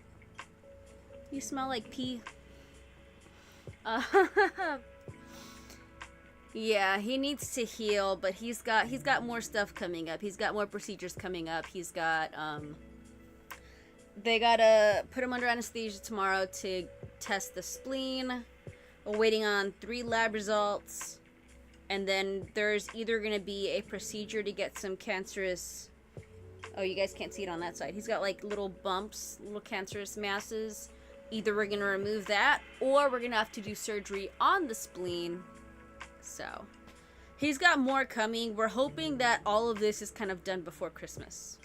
You smell like pee. Yeah, he needs to heal, but he's got more stuff coming up. He's got more procedures coming up. He's got they gotta put him under anesthesia tomorrow to test the spleen. We're waiting on 3 lab results, and then there's either gonna be a procedure to get some cancerous. Oh, you guys can't see it on that side. He's got like little bumps, little cancerous masses. Either we're gonna remove that, or we're gonna have to do surgery on the spleen. So, he's got more coming. We're hoping that all of this is kind of done before Christmas.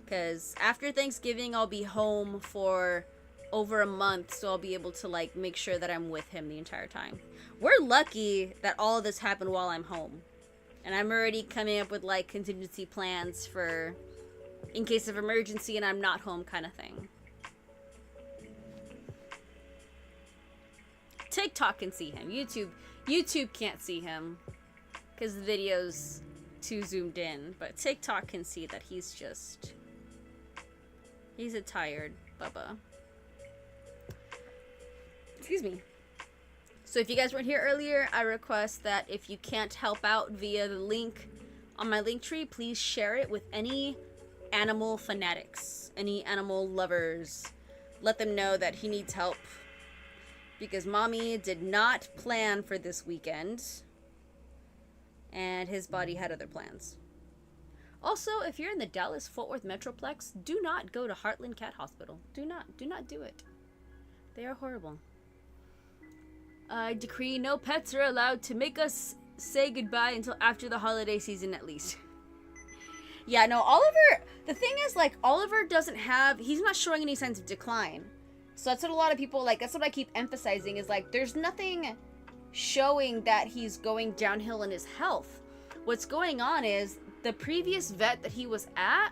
Because after Thanksgiving, I'll be home for over a month, so I'll be able to like make sure that I'm with him the entire time. We're lucky that all of this happened while I'm home. And I'm already coming up with like contingency plans for in case of emergency and I'm not home kind of thing. TikTok can see him. YouTube can't see him because the video's too zoomed in. But TikTok can see that he's a tired Bubba. Excuse me. So if you guys weren't here earlier, I request that if you can't help out via the link on my link tree, please share it with any animal fanatics, any animal lovers. Let them know that he needs help. Because mommy did not plan for this weekend. And his body had other plans. Also, if you're in the Dallas-Fort Worth Metroplex, do not go to Heartland Cat Hospital. Do not do it. They are horrible. I decree no pets are allowed to make us say goodbye until after the holiday season at least. Yeah, no, Oliver, the thing is, like, Oliver doesn't have, he's not showing any signs of decline. So that's what a lot of people, like, that's what I keep emphasizing is, like, there's nothing showing that he's going downhill in his health. What's going on is the previous vet that he was at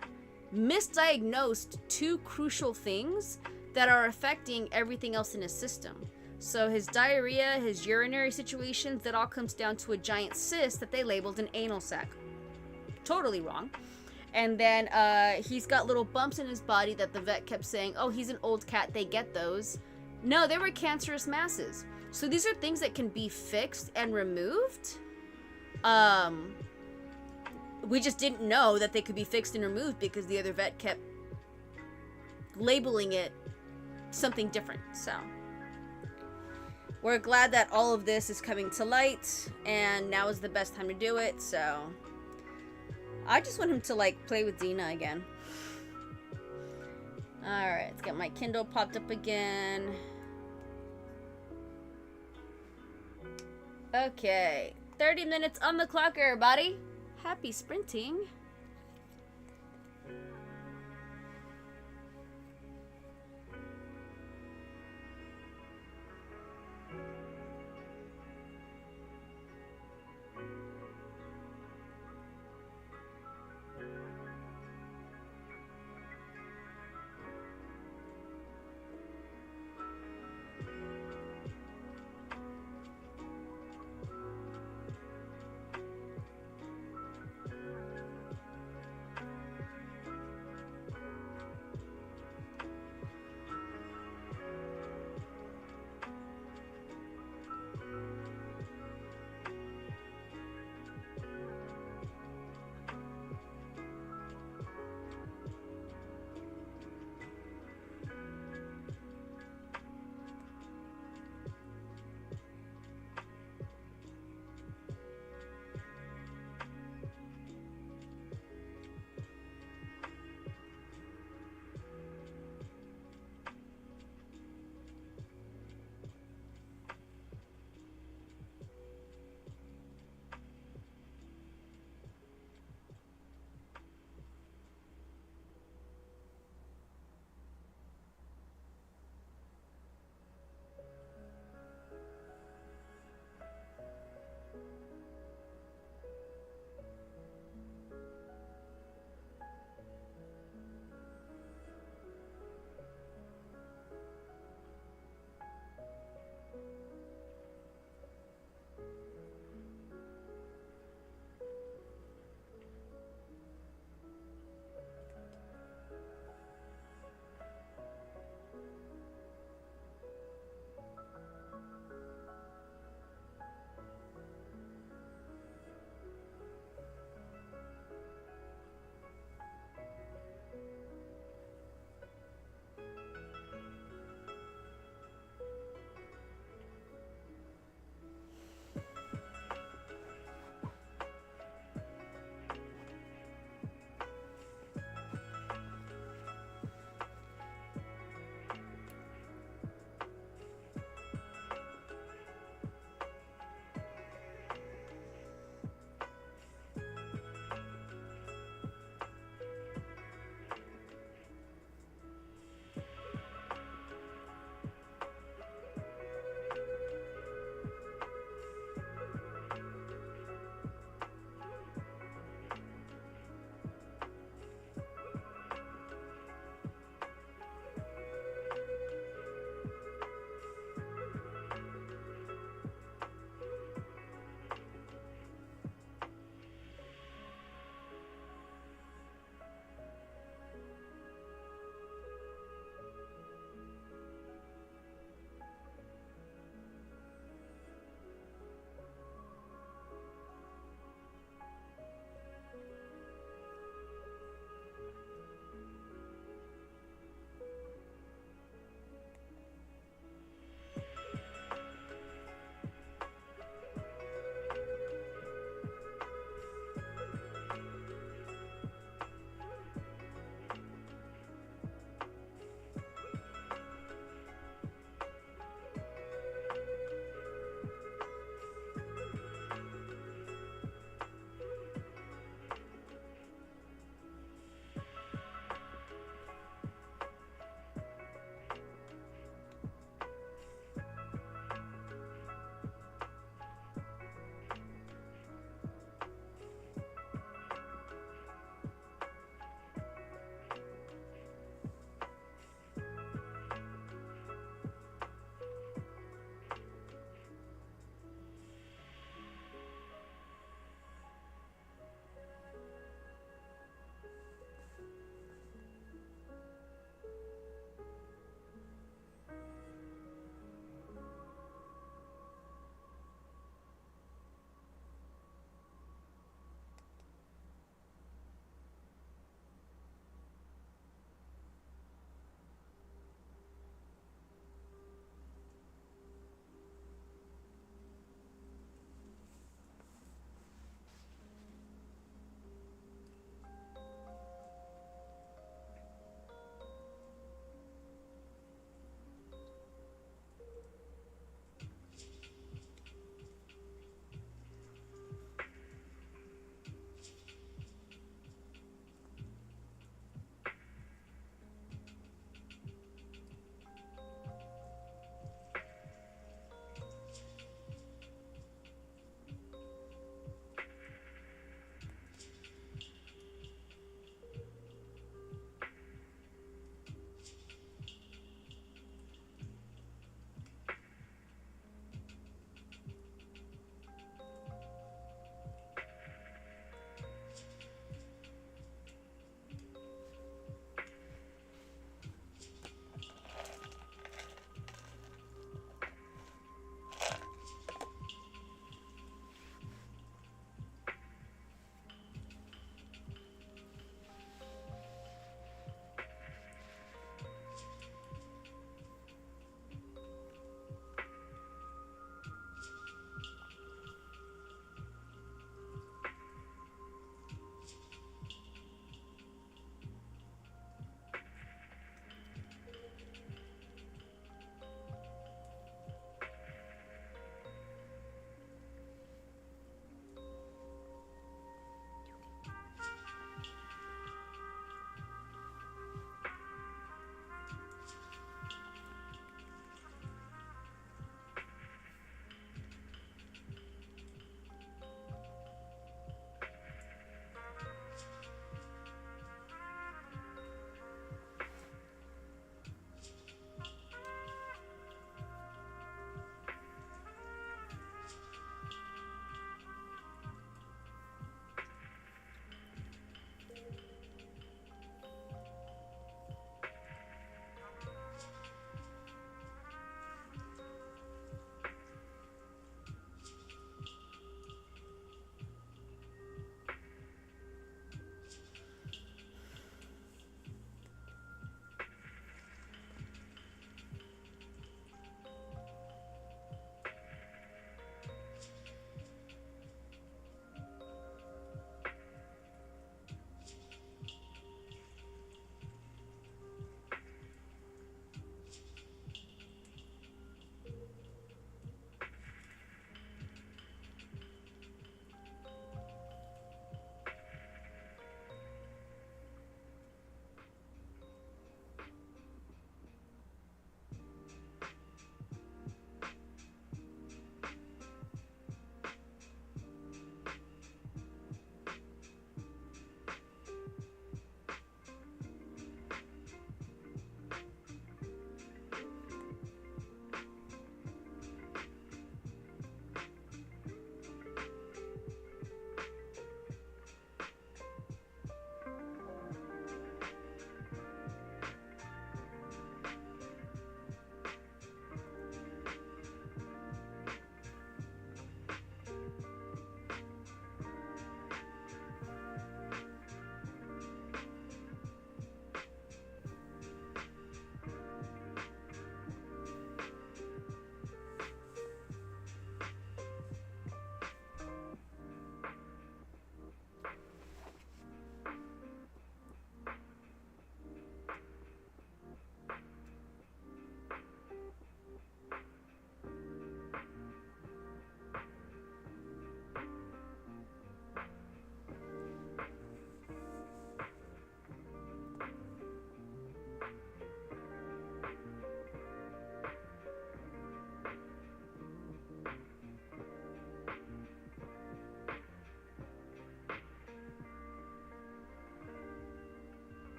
misdiagnosed two crucial things that are affecting everything else in his system. So his diarrhea, his urinary situations, that all comes down to a giant cyst that they labeled an anal sac. Totally wrong. And then he's got little bumps in his body that the vet kept saying, oh, he's an old cat, they get those. No, they were cancerous masses. So these are things that can be fixed and removed. We just didn't know that they could be fixed and removed because the other vet kept labeling it something different. So we're glad that all of this is coming to light, and now is the best time to do it. So I just want him to, like, play with Dina again. Alright, let's get my Kindle popped up again. Okay, 30 minutes on the clock, everybody. Happy sprinting.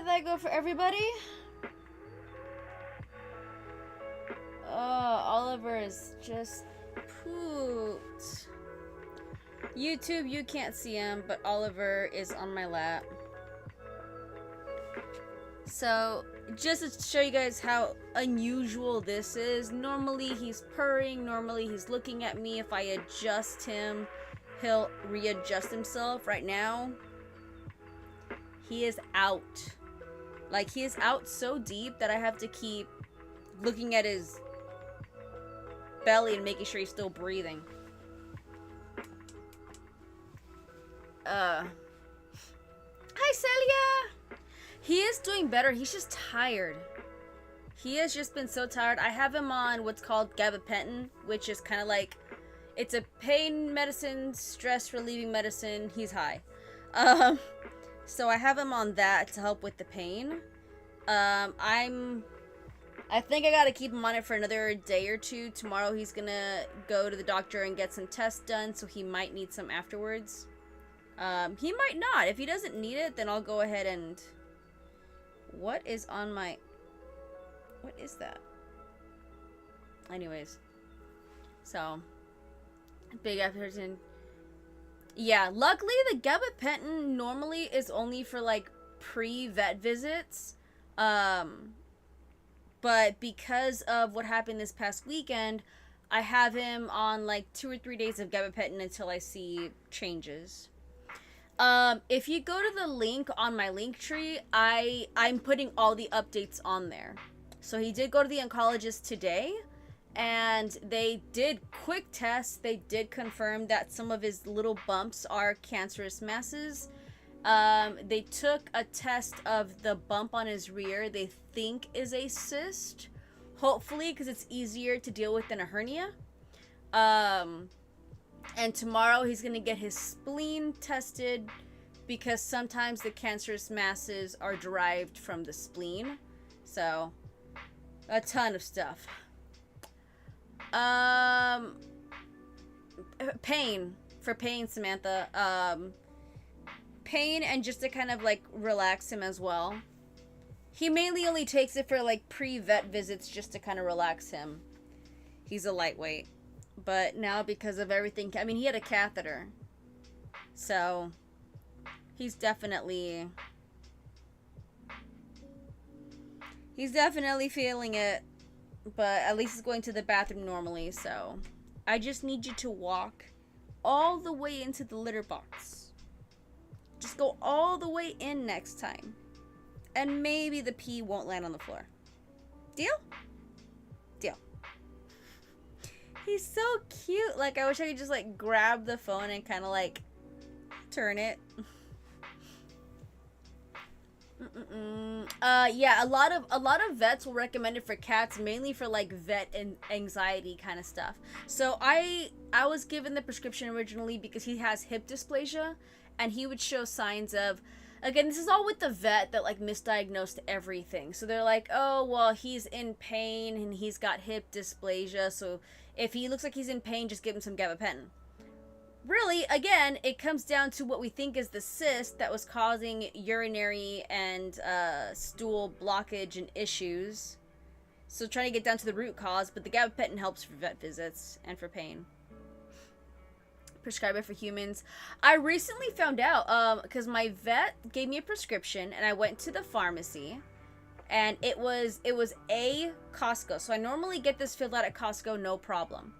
did that go for everybody? Oh, Oliver is just pooped. YouTube, you can't see him, but Oliver is on my lap. So, just to show you guys how unusual this is, normally he's purring, normally he's looking at me. If I adjust him, he'll readjust himself. Right now, he is out. Like, he is out so deep that I have to keep looking at his belly and making sure he's still breathing. Hi, Celia! He is doing better. He's just tired. He has just been so tired. I have him on what's called gabapentin, which is kind of like, it's a pain medicine, stress relieving medicine. He's high. So I have him on that to help with the pain. I think I gotta keep him on it for another day or two. Tomorrow he's gonna go to the doctor and get some tests done, so he might need some afterwards. He might not. If he doesn't need it, then I'll go ahead and... What is on my... What is that? Anyways. So. Big afternoon. Yeah, luckily the gabapentin normally is only for, like, pre-vet visits. But because of what happened this past weekend, I have him on, like, 2 or 3 days of gabapentin until I see changes. If you go to the link on my link tree, I'm putting all the updates on there. So he did go to the oncologist today, and they did quick tests. They did confirm that some of his little bumps are cancerous masses. They took a test of the bump on his rear. They think is a cyst, hopefully, because it's easier to deal with than a hernia. And tomorrow he's going to get his spleen tested, because sometimes the cancerous masses are derived from the spleen. So, a ton of stuff. Pain. For pain, Samantha. Pain, and just to kind of, like, relax him as well. He mainly only takes it for, like, pre-vet visits just to kind of relax him. He's a lightweight. But now, because of everything, I mean, he had a catheter. So, he's definitely feeling it. But at least he's going to the bathroom normally, so. I just need you to walk all the way into the litter box. Just go all the way in next time. And maybe the pee won't land on the floor. Deal? Deal. He's so cute. Like, I wish I could just, like, grab the phone and kind of, like, turn it. Yeah, a lot of vets will recommend it for cats, mainly for, like, vet and anxiety kind of stuff. So I was given the prescription originally because he has hip dysplasia, and he would show signs of, again, this is all with the vet that, like, misdiagnosed everything. So they're like, oh, well, he's in pain and he's got hip dysplasia, so if he looks like he's in pain, just give him some gabapentin. Really, again, it comes down to what we think is the cyst that was causing urinary and stool blockage and issues. So trying to get down to the root cause, but the gabapentin helps for vet visits and for pain. Prescribe it for humans. I recently found out, because my vet gave me a prescription, and I went to the pharmacy, and it was a Costco. So I normally get this filled out at Costco, no problem.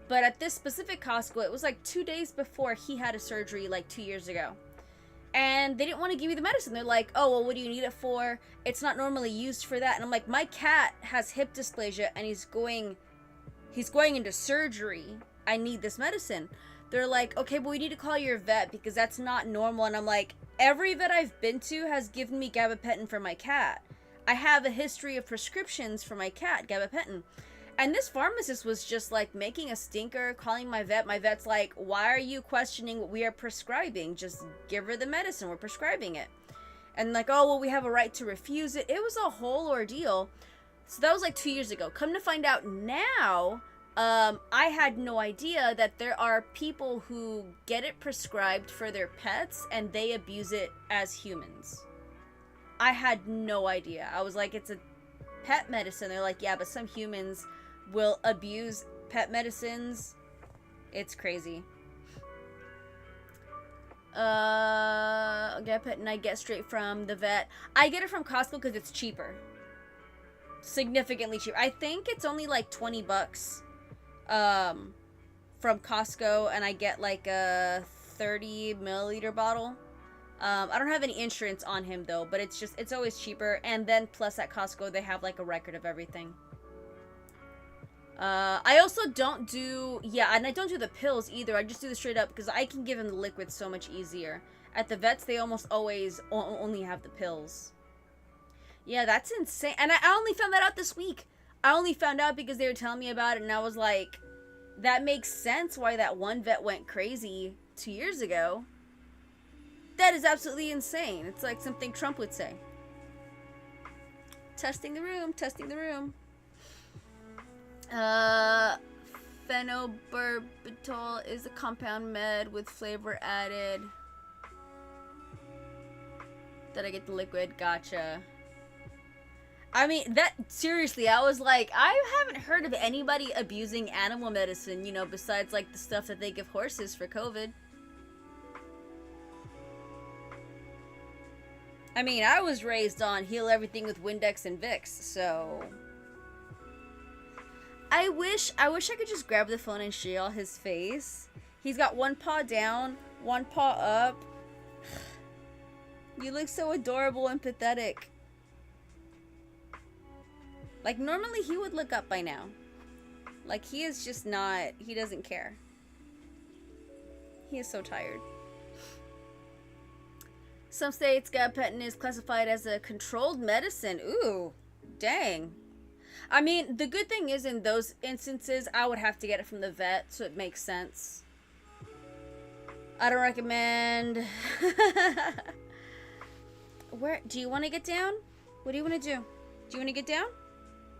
But at this specific Costco, it was like 2 days before he had a surgery like 2 years ago. And they didn't want to give me the medicine. They're like, oh, well, what do you need it for? It's not normally used for that. And I'm like, my cat has hip dysplasia and he's going into surgery. I need this medicine. They're like, okay, but we need to call your vet because that's not normal. And I'm like, every vet I've been to has given me gabapentin for my cat. I have a history of prescriptions for my cat, gabapentin. And this pharmacist was just, like, making a stinker, calling my vet. My vet's like, why are you questioning what we are prescribing? Just give her the medicine. We're prescribing it. And like, oh, well, we have a right to refuse it. It was a whole ordeal. So that was like 2 years ago. Come to find out now, I had no idea that there are people who get it prescribed for their pets and they abuse it as humans. I had no idea. I was like, it's a pet medicine. They're like, yeah, but some humans will abuse pet medicines. It's crazy. Get a pet and I get straight from the vet. I get it from Costco because it's cheaper. Significantly cheaper. I think it's only like 20 bucks from Costco, and I get like a 30 milliliter bottle. I don't have any insurance on him though, but it's always cheaper. And then plus at Costco they have like a record of everything. I also don't do, and I don't do the pills either. I just do the straight up because I can give him the liquid so much easier. At the vets, they almost always only have the pills. Yeah, that's insane. And I only found that out this week. I only found out because they were telling me about it, and I was like, that makes sense why that one vet went crazy 2 years ago. That is absolutely insane. It's like something Trump would say. Testing the room, testing the room. Phenobarbital is a compound med with flavor added. Did I get the liquid? Gotcha. I mean, that, seriously, I was like, I haven't heard of anybody abusing animal medicine, you know, besides, like, the stuff that they give horses for COVID. I mean, I was raised on heal everything with Windex and Vicks, so... I wish I could just grab the phone and show y'all his face. He's got one paw down, one paw up. You look so adorable and pathetic. Like, normally he would look up by now. Like, he is just not, he doesn't care. He is so tired. Some states gabapentin is classified as a controlled medicine. Ooh, dang. I mean, the good thing is in those instances, I would have to get it from the vet, so it makes sense. I don't recommend. Where, do you want to get down? What do you want to do? Do you want to get down?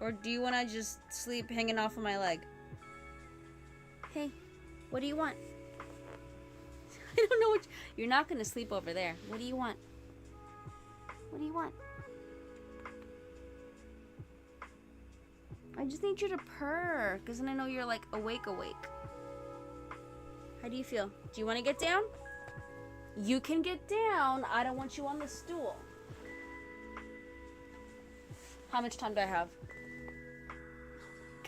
Or do you want to just sleep hanging off of my leg? Hey, what do you want? I don't know what you're not going to sleep over there. What do you want? What do you want? I just need you to purr, because then I know you're like awake. How do you feel? Do you want to get down? You can get down. I don't want you on the stool. How much time do I have?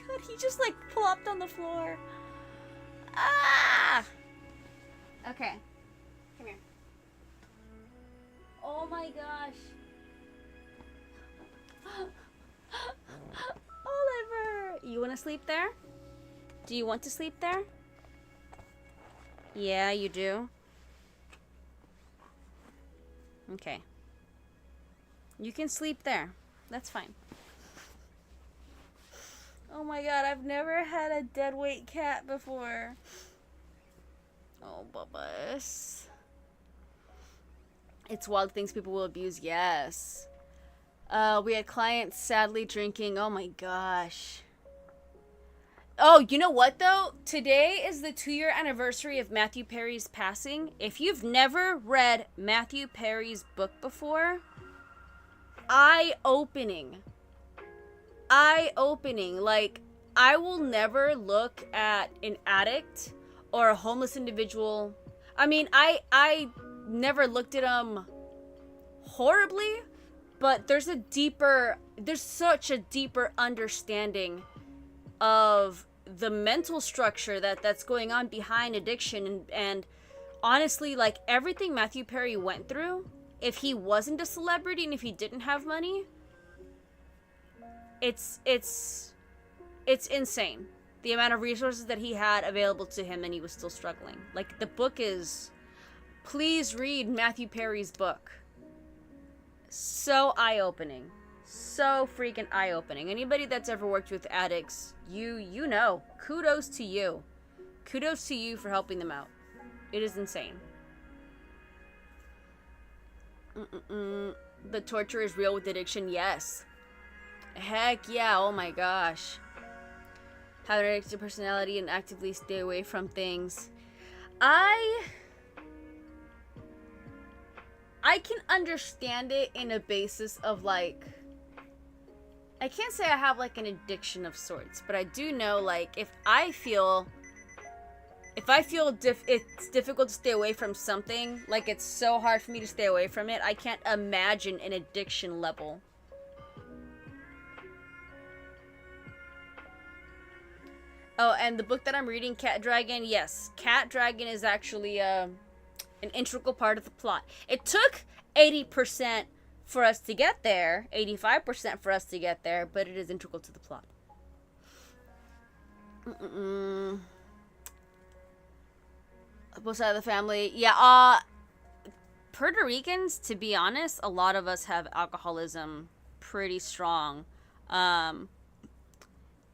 God, he just like plopped on the floor. Ah! Okay. Come here. Oh my gosh. Oliver! You want to sleep there? Do you want to sleep there? Yeah, you do. Okay. You can sleep there. That's fine. Oh my god, I've never had a dead weight cat before. Oh, Bubba's. It's wild things people will abuse, yes. We had clients sadly drinking. Oh my gosh. Oh, you know what though? Today is the 2-year anniversary of Matthew Perry's passing. If you've never read Matthew Perry's book before, eye-opening. Like, I will never look at an addict or a homeless individual. I mean, I never looked at them horribly, but there's such a deeper understanding of the mental structure that's going on behind addiction, and honestly, like, everything Matthew Perry went through, if he wasn't a celebrity and if he didn't have money, it's insane the amount of resources that he had available to him, and he was still struggling. Like, the book is, please read Matthew Perry's book. So eye-opening. So freaking eye-opening. Anybody that's ever worked with addicts, you know. Kudos to you. Kudos to you for helping them out. It is insane. The torture is real with addiction, yes. Heck yeah, oh my gosh. Have an addictive personality and actively stay away from things. I I can understand it in a basis of like, I can't say I have like an addiction of sorts, but I do know like if I feel it's difficult to stay away from something, like it's so hard for me to stay away from it, I can't imagine an addiction level. Oh, and the book that I'm reading, Cat Dragon, yes, Cat Dragon is actually an integral part of the plot. It took 80% for us to get there, 85% for us to get there, but it is integral to the plot. Both sides of the family, yeah. Puerto Ricans, to be honest, a lot of us have alcoholism pretty strong.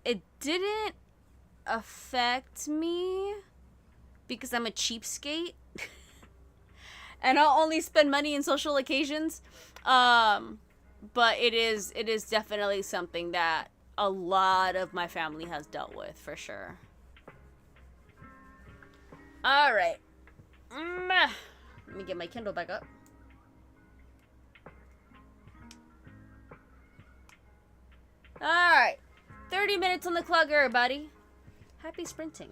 It didn't affect me because I'm a cheapskate and I'll only spend money in social occasions. But it is definitely something that a lot of my family has dealt with, for sure. All right. Let me get my Kindle back up. All right. 30 minutes on the clock, everybody. Happy sprinting.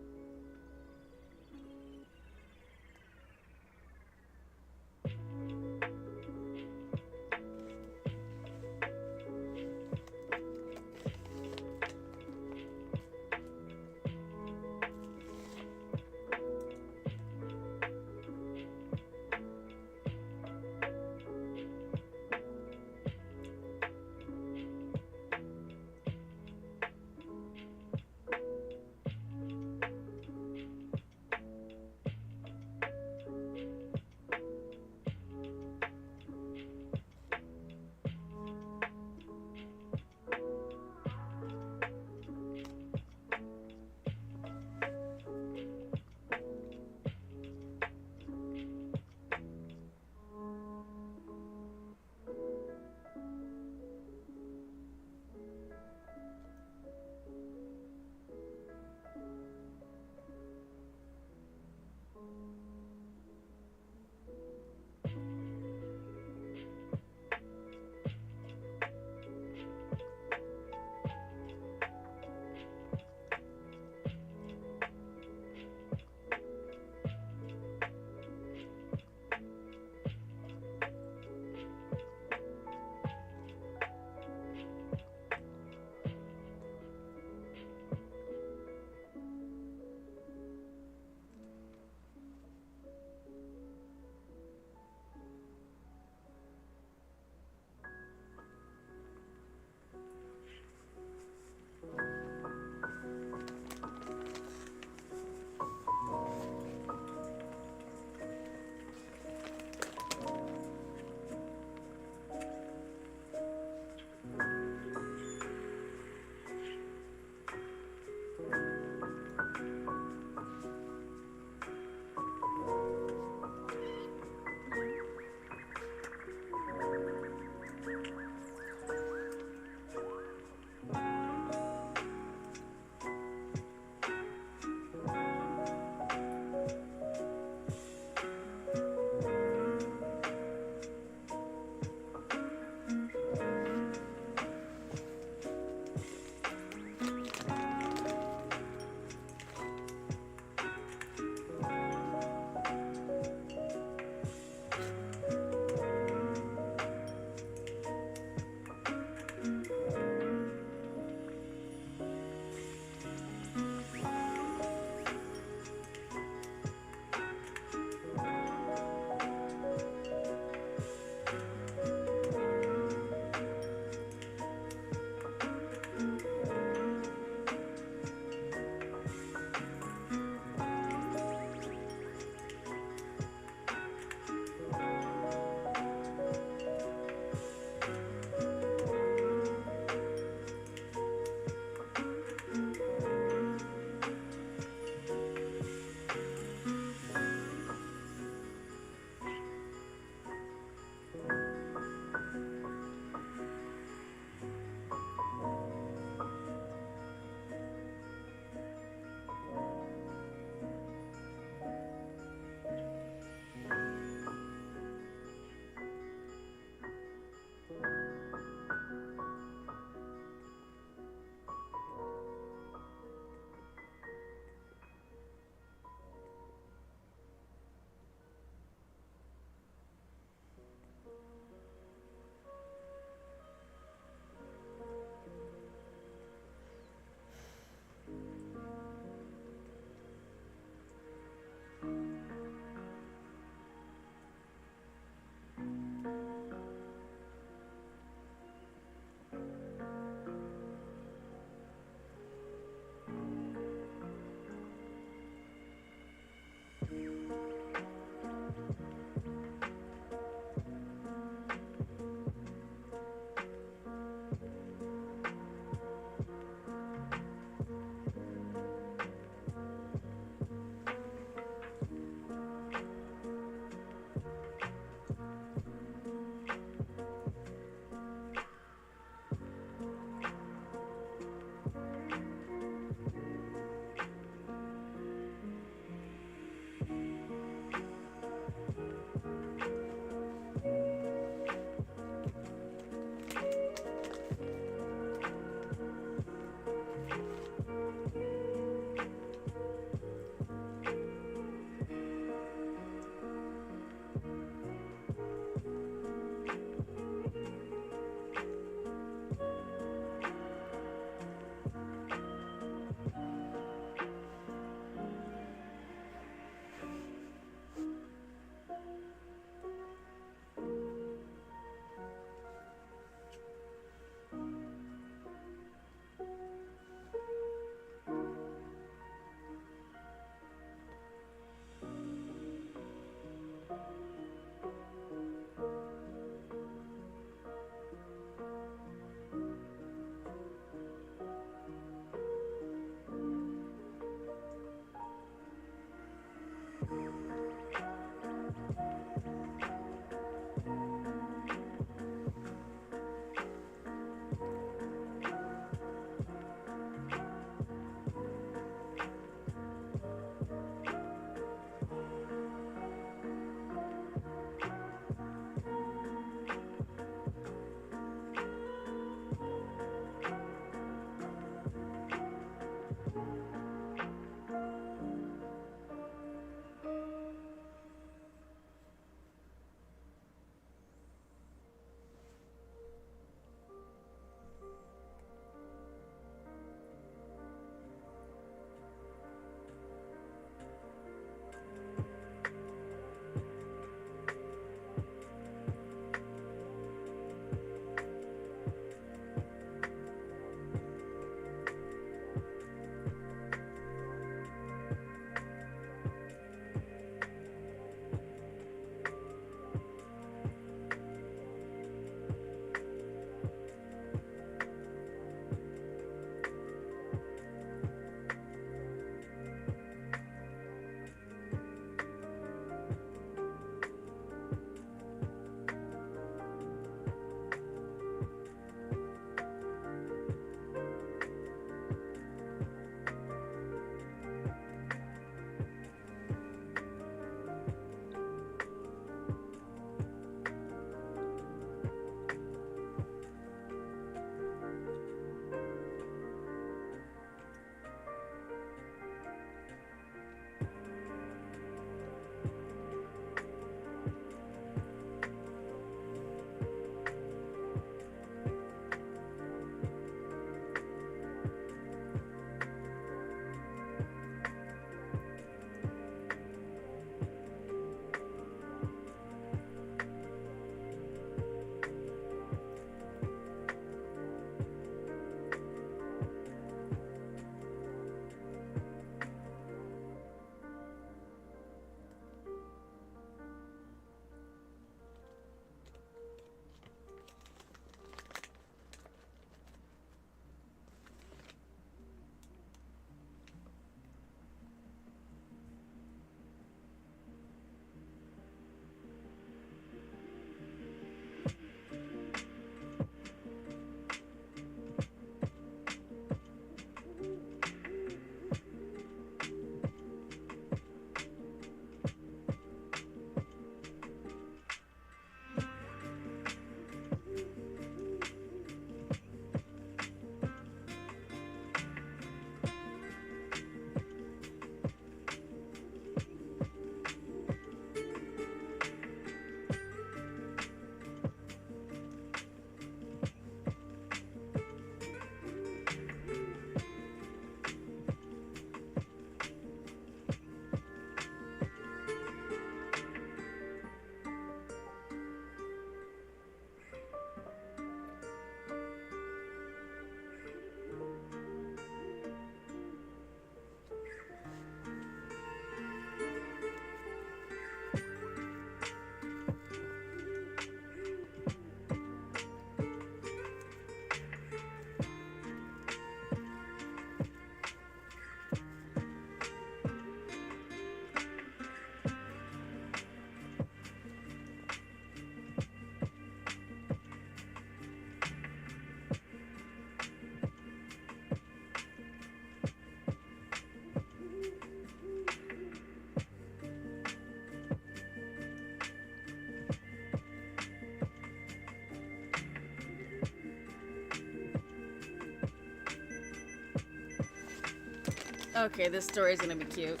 Okay, this story is gonna be cute.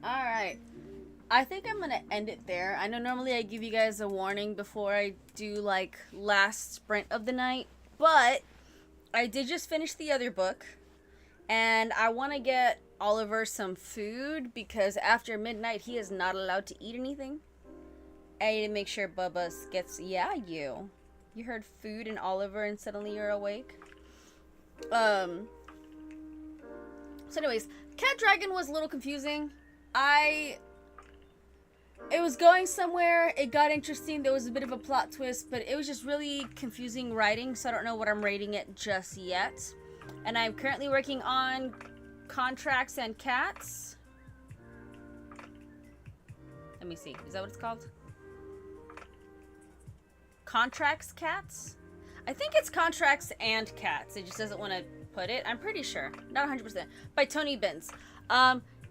Alright. I think I'm gonna end it there. I know normally I give you guys a warning before I do, like, last sprint of the night, but I did just finish the other book, and I want to get Oliver some food because after midnight he is not allowed to eat anything. I need to make sure Bubba gets... Yeah, you. You heard food and Oliver and suddenly you're awake? So anyways, Cat Dragon was a little confusing. It was going somewhere, it got interesting, there was a bit of a plot twist, but it was just really confusing writing, so I don't know what I'm rating it just yet. And I'm currently working on Contracts and Cats. Let me see, is that what it's called? Contracts Cats? I think it's Contracts and Cats, it just doesn't want to put it. I'm pretty sure, not 100%. By Tony Benz.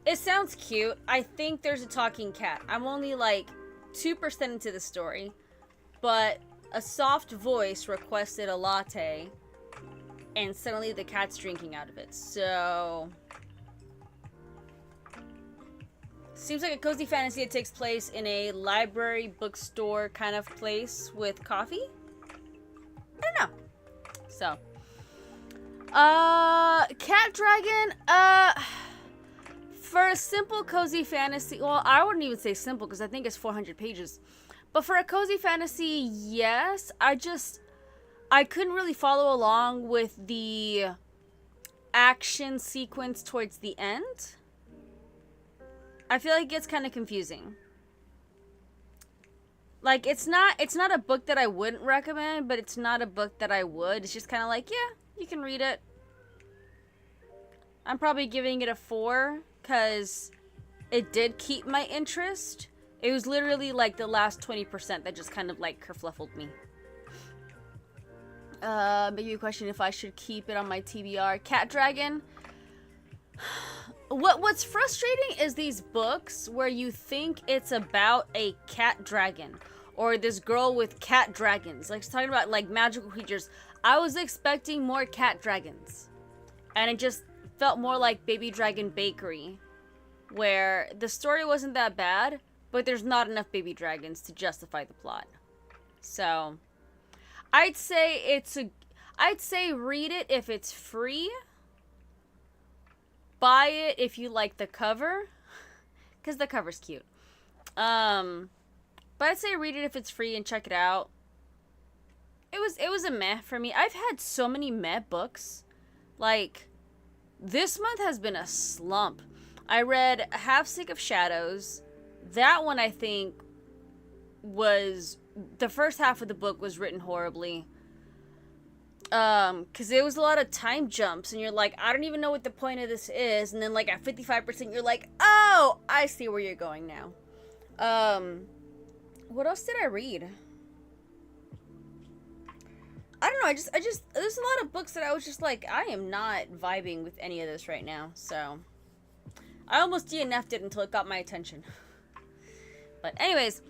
It sounds cute. I think there's a talking cat. I'm only like 2% into the story, but a soft voice requested a latte, and suddenly the cat's drinking out of it. So, seems like a cozy fantasy that takes place in a library, bookstore kind of place with coffee? I don't know. So, Cat Dragon, for a simple cozy fantasy, well, I wouldn't even say simple because I think it's 400 pages. But for a cozy fantasy, yes. I couldn't really follow along with the action sequence towards the end. I feel like it gets kind of confusing. Like, it's not a book that I wouldn't recommend, but it's not a book that I would. It's just kind of like, yeah, you can read it. I'm probably giving it a 4. Because it did keep my interest. It was literally like the last 20% that just kind of like kerfluffled me. Maybe a question if I should keep it on my TBR. Cat Dragon. What's frustrating is these books where you think it's about a cat dragon. Or this girl with cat dragons. Like, it's talking about like magical creatures. I was expecting more cat dragons. And it just felt more like Baby Dragon Bakery, where the story wasn't that bad, but there's not enough baby dragons to justify the plot. So, I'd say read it if it's free. Buy it if you like the cover, because the cover's cute. But I'd say read it if it's free and check it out. It was a meh for me. I've had so many meh books. Like, this month has been a slump. I read Half Sick of Shadows. That one, I think, was... The first half of the book was written horribly. Because it was a lot of time jumps. And you're like, I don't even know what the point of this is. And then, like, at 55%, you're like, oh, I see where you're going now. What else did I read? I don't know, I just, there's a lot of books that I was just like, I am not vibing with any of this right now, so. I almost DNF'd it until it got my attention. But anyways,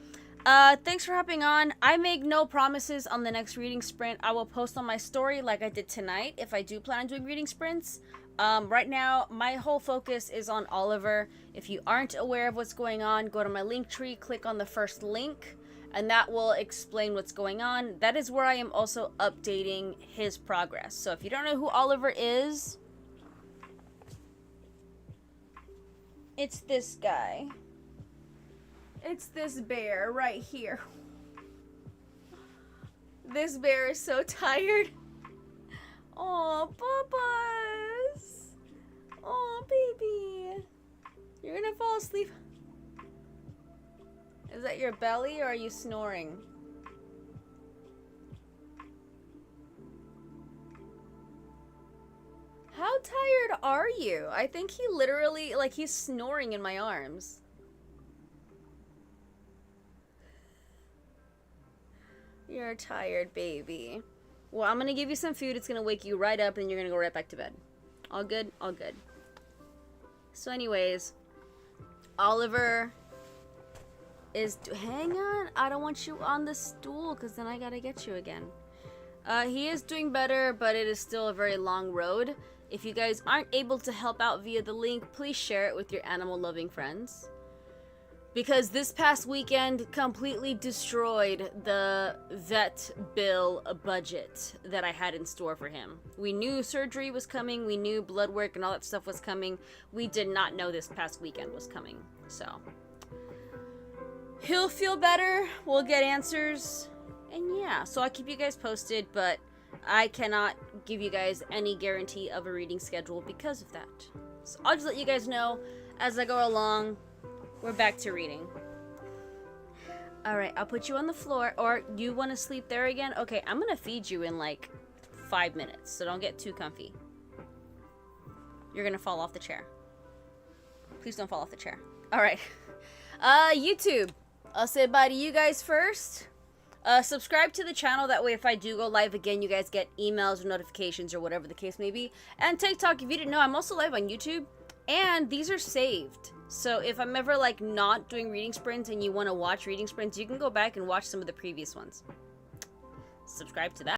thanks for hopping on. I make no promises on the next reading sprint. I will post on my story like I did tonight, if I do plan on doing reading sprints. Right now, my whole focus is on Oliver. If you aren't aware of what's going on, go to my link tree, click on the first link, and that will explain what's going on. That is where I am also updating his progress. So if you don't know who Oliver is, it's this guy. It's this bear right here. This bear is so tired. Oh, Bubba's. Oh, baby. You're gonna fall asleep. Is that your belly or are you snoring? How tired are you? I think he literally, like, he's snoring in my arms. You're tired, baby. Well, I'm gonna give you some food. It's gonna wake you right up and you're gonna go right back to bed. All good? All good. So anyways, Oliver is... Hang on. I don't want you on the stool because then I gotta get you again. He is doing better, but it is still a very long road. If you guys aren't able to help out via the link, please share it with your animal-loving friends. Because this past weekend completely destroyed the vet bill budget that I had in store for him. We knew surgery was coming, we knew blood work and all that stuff was coming. We did not know this past weekend was coming. So, he'll feel better, we'll get answers, and yeah. So I'll keep you guys posted, but I cannot give you guys any guarantee of a reading schedule because of that. So I'll just let you guys know as I go along. We're back to reading. Alright, I'll put you on the floor. Or you want to sleep there again? Okay, I'm going to feed you in like 5 minutes. So don't get too comfy. You're going to fall off the chair. Please don't fall off the chair. Alright. YouTube. I'll say bye to you guys first. Subscribe to the channel. That way if I do go live again, you guys get emails or notifications or whatever the case may be. And TikTok, if you didn't know, I'm also live on YouTube. And these are saved. So if I'm ever like not doing reading sprints and you want to watch reading sprints, you can go back and watch some of the previous ones. Subscribe to that.